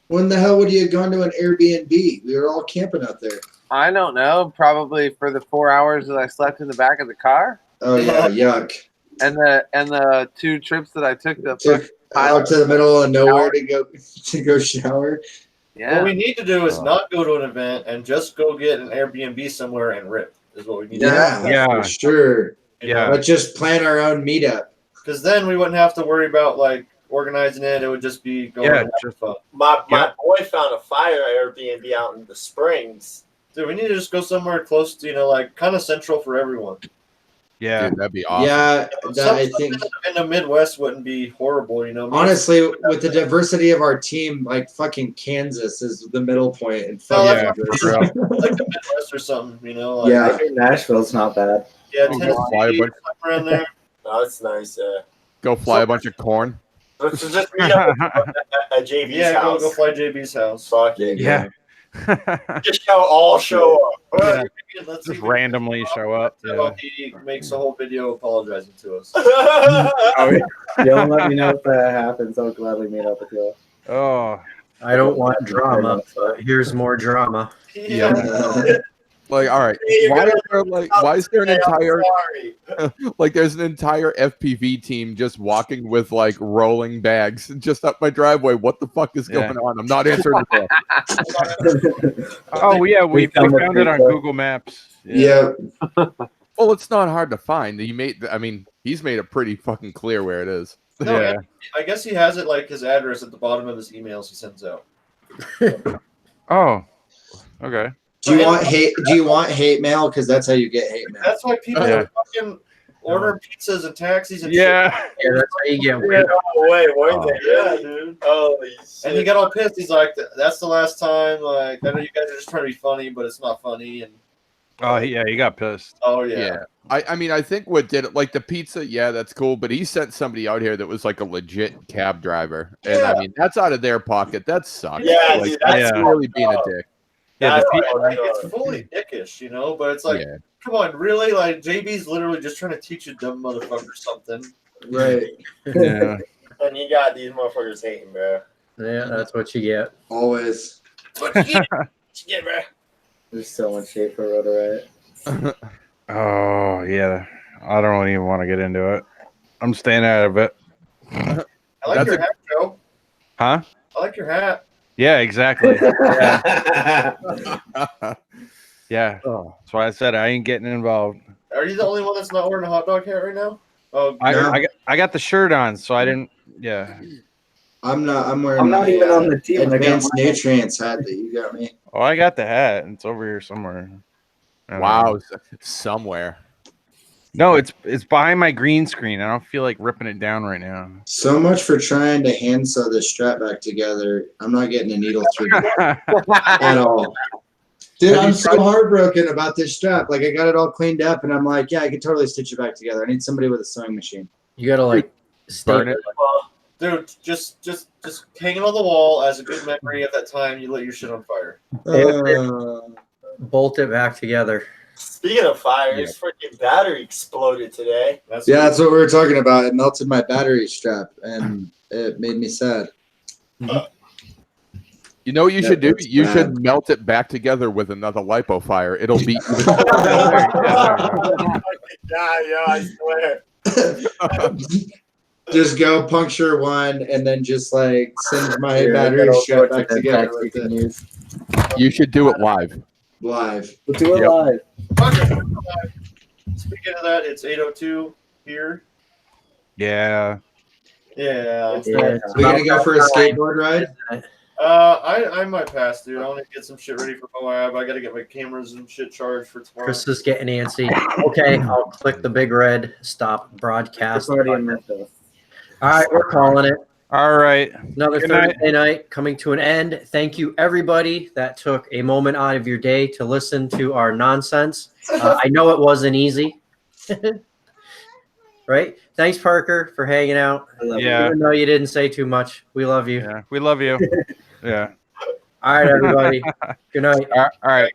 Speaker 5: When the hell would you have gone to an Airbnb? We were all camping out there.
Speaker 4: I don't know. Probably for the 4 hours that I slept in the back of the car.
Speaker 5: Oh yeah, yuck.
Speaker 4: And the 2 trips that I took
Speaker 5: out to the middle of nowhere to go shower.
Speaker 4: Yeah.
Speaker 1: What we need to do is not go to an event and just go get an Airbnb somewhere and rip. Is what we need.
Speaker 5: For sure.
Speaker 2: Yeah.
Speaker 5: Let's just plan our own meetup.
Speaker 1: Because then we wouldn't have to worry about like organizing it. It would just be going.
Speaker 2: Yeah,
Speaker 1: just fun.
Speaker 9: My boy found a fire Airbnb out in the Springs.
Speaker 1: Dude, we need to just go somewhere close to like kind of central for everyone.
Speaker 2: Yeah,
Speaker 6: dude, that'd be awesome.
Speaker 5: Yeah, I think
Speaker 1: in the Midwest wouldn't be horrible.
Speaker 5: Honestly, with the diversity of our team, like fucking Kansas is the middle point, and
Speaker 1: like the Midwest or something. Like,
Speaker 8: yeah, I think Nashville's not bad.
Speaker 1: Yeah,
Speaker 6: Tennessee,
Speaker 1: around there.
Speaker 9: Oh, that's nice.
Speaker 6: Go fly a bunch of corn.
Speaker 9: Let's just meet up at JB's house.
Speaker 1: Go fly JB's house.
Speaker 9: Fuck it.
Speaker 2: Yeah.
Speaker 9: Just all show up.
Speaker 2: Yeah. Just randomly show up. Yeah.
Speaker 1: He makes a whole video apologizing to us.
Speaker 8: Don't let me know if that happens. I'll gladly meet up with you.
Speaker 2: Oh,
Speaker 3: I don't want drama, but here's more drama.
Speaker 6: Yeah. Like, all right, why is there an entire there's an entire FPV team just walking with like rolling bags just up my driveway? What the fuck is going on? I'm not answering the call.
Speaker 2: Oh yeah, we found it on Google Maps.
Speaker 5: Yeah.
Speaker 6: Well, it's not hard to find. He's made it pretty fucking clear where it is.
Speaker 1: No,
Speaker 2: Yeah.
Speaker 1: I guess he has it like his address at the bottom of his emails he sends out.
Speaker 2: Oh, okay.
Speaker 5: Do you want hate mail? Because that's how you get hate mail.
Speaker 1: That's why people are fucking ordering pizzas and taxis and
Speaker 2: shit.
Speaker 3: Yeah, that's how you get weird.
Speaker 9: Yeah, dude. Holy shit.
Speaker 1: And he got all pissed. He's like, "That's the last time. Like, I know you guys are just trying to be funny, but it's not funny." And
Speaker 2: Oh yeah, he got pissed.
Speaker 1: Oh yeah.
Speaker 6: Yeah. I mean, I think what did it, like the pizza, yeah, that's cool, but he sent somebody out here that was like a legit cab driver. And I
Speaker 1: Yeah.
Speaker 6: mean, that's out of their pocket. That sucks.
Speaker 9: Yeah,
Speaker 6: like,
Speaker 9: dude,
Speaker 6: that's
Speaker 2: yeah.
Speaker 6: really being a dick.
Speaker 2: Yeah,
Speaker 9: That's
Speaker 1: Like, it's fully dickish, you know, but it's like,
Speaker 6: Yeah.
Speaker 1: come on, really? Like, JB's literally just trying to teach a dumb motherfucker something.
Speaker 5: Right.
Speaker 2: yeah.
Speaker 9: And you got these motherfuckers hating, bro.
Speaker 3: Yeah, that's what you get.
Speaker 5: Always.
Speaker 9: What you get? What you get, bro?
Speaker 8: There's so much shade for Rotor Riot.
Speaker 2: Oh yeah, I don't even want to get into it. I'm staying out of it.
Speaker 1: I like
Speaker 6: That's
Speaker 1: your
Speaker 6: a-
Speaker 1: hat, Joe.
Speaker 2: Huh?
Speaker 1: I like your hat.
Speaker 2: Yeah, exactly. Yeah,
Speaker 6: Oh.
Speaker 2: that's why I said I ain't getting involved.
Speaker 1: Are you the only one that's not wearing a hot dog hat right now? Oh,
Speaker 5: No.
Speaker 2: I got the shirt on, so I didn't. Yeah.
Speaker 5: I'm not. I'm wearing.
Speaker 8: I'm not
Speaker 5: my,
Speaker 8: even on the team. I got
Speaker 5: Advanced
Speaker 8: mine.
Speaker 5: nutrients hat that you got me.
Speaker 2: Oh, I got the hat. It's over here somewhere. I don't know.
Speaker 6: Wow. Somewhere.
Speaker 2: No, it's behind my green screen. I don't feel like ripping it down right now.
Speaker 5: So much for trying to hand sew this strap back together. I'm not getting a needle through at all. Dude, I'm so heartbroken about this strap. Like, I got it all cleaned up, and I'm like, yeah, I could totally stitch it back together. I need somebody with a sewing machine.
Speaker 3: You gotta like
Speaker 6: Burn
Speaker 3: stay-
Speaker 6: it.
Speaker 1: dude, just hang it on the wall as a good memory of that time you lit your shit on fire.
Speaker 3: bolt it back together.
Speaker 9: Speaking of fire, his freaking battery exploded today.
Speaker 5: Yeah, that's what we were talking about. It melted my battery strap, and it made me sad.
Speaker 6: You know what you
Speaker 5: Yeah,
Speaker 6: should do?
Speaker 5: that's
Speaker 6: You
Speaker 5: bad.
Speaker 6: should melt it back together with another lipo fire. It'll be even
Speaker 9: Yeah, I swear.
Speaker 5: Just go puncture one, and then just like send my
Speaker 8: Here, I
Speaker 5: battery
Speaker 8: got all
Speaker 5: strap
Speaker 8: sorts of
Speaker 5: back
Speaker 8: dead
Speaker 5: together
Speaker 8: packs you
Speaker 5: with
Speaker 8: can
Speaker 5: it
Speaker 8: use.
Speaker 6: You should do it live.
Speaker 5: live.
Speaker 8: We'll do it
Speaker 6: Yep.
Speaker 8: live.
Speaker 1: Okay. Speaking of that, it's 8:02 here.
Speaker 2: Yeah.
Speaker 1: Yeah.
Speaker 3: Yeah.
Speaker 5: We gonna go for a skateboard ride?
Speaker 1: I might pass, dude. I want to get some shit ready for Moab. I got to get my cameras and shit charged for tomorrow.
Speaker 3: Chris is getting antsy. Okay, I'll click the big red stop broadcast.
Speaker 8: It's already in Memphis.
Speaker 3: All right, we're calling it.
Speaker 2: All right.
Speaker 3: Another
Speaker 2: Good night.
Speaker 3: Thursday night coming to an end. Thank you, everybody that took a moment out of your day to listen to our nonsense. I know it wasn't easy. Right? Thanks, Parker, for hanging out.
Speaker 8: I love
Speaker 2: Yeah.
Speaker 3: Even though you didn't say too much, we love you.
Speaker 2: Yeah. We love you. Yeah.
Speaker 3: All right, everybody. Good night.
Speaker 2: All right.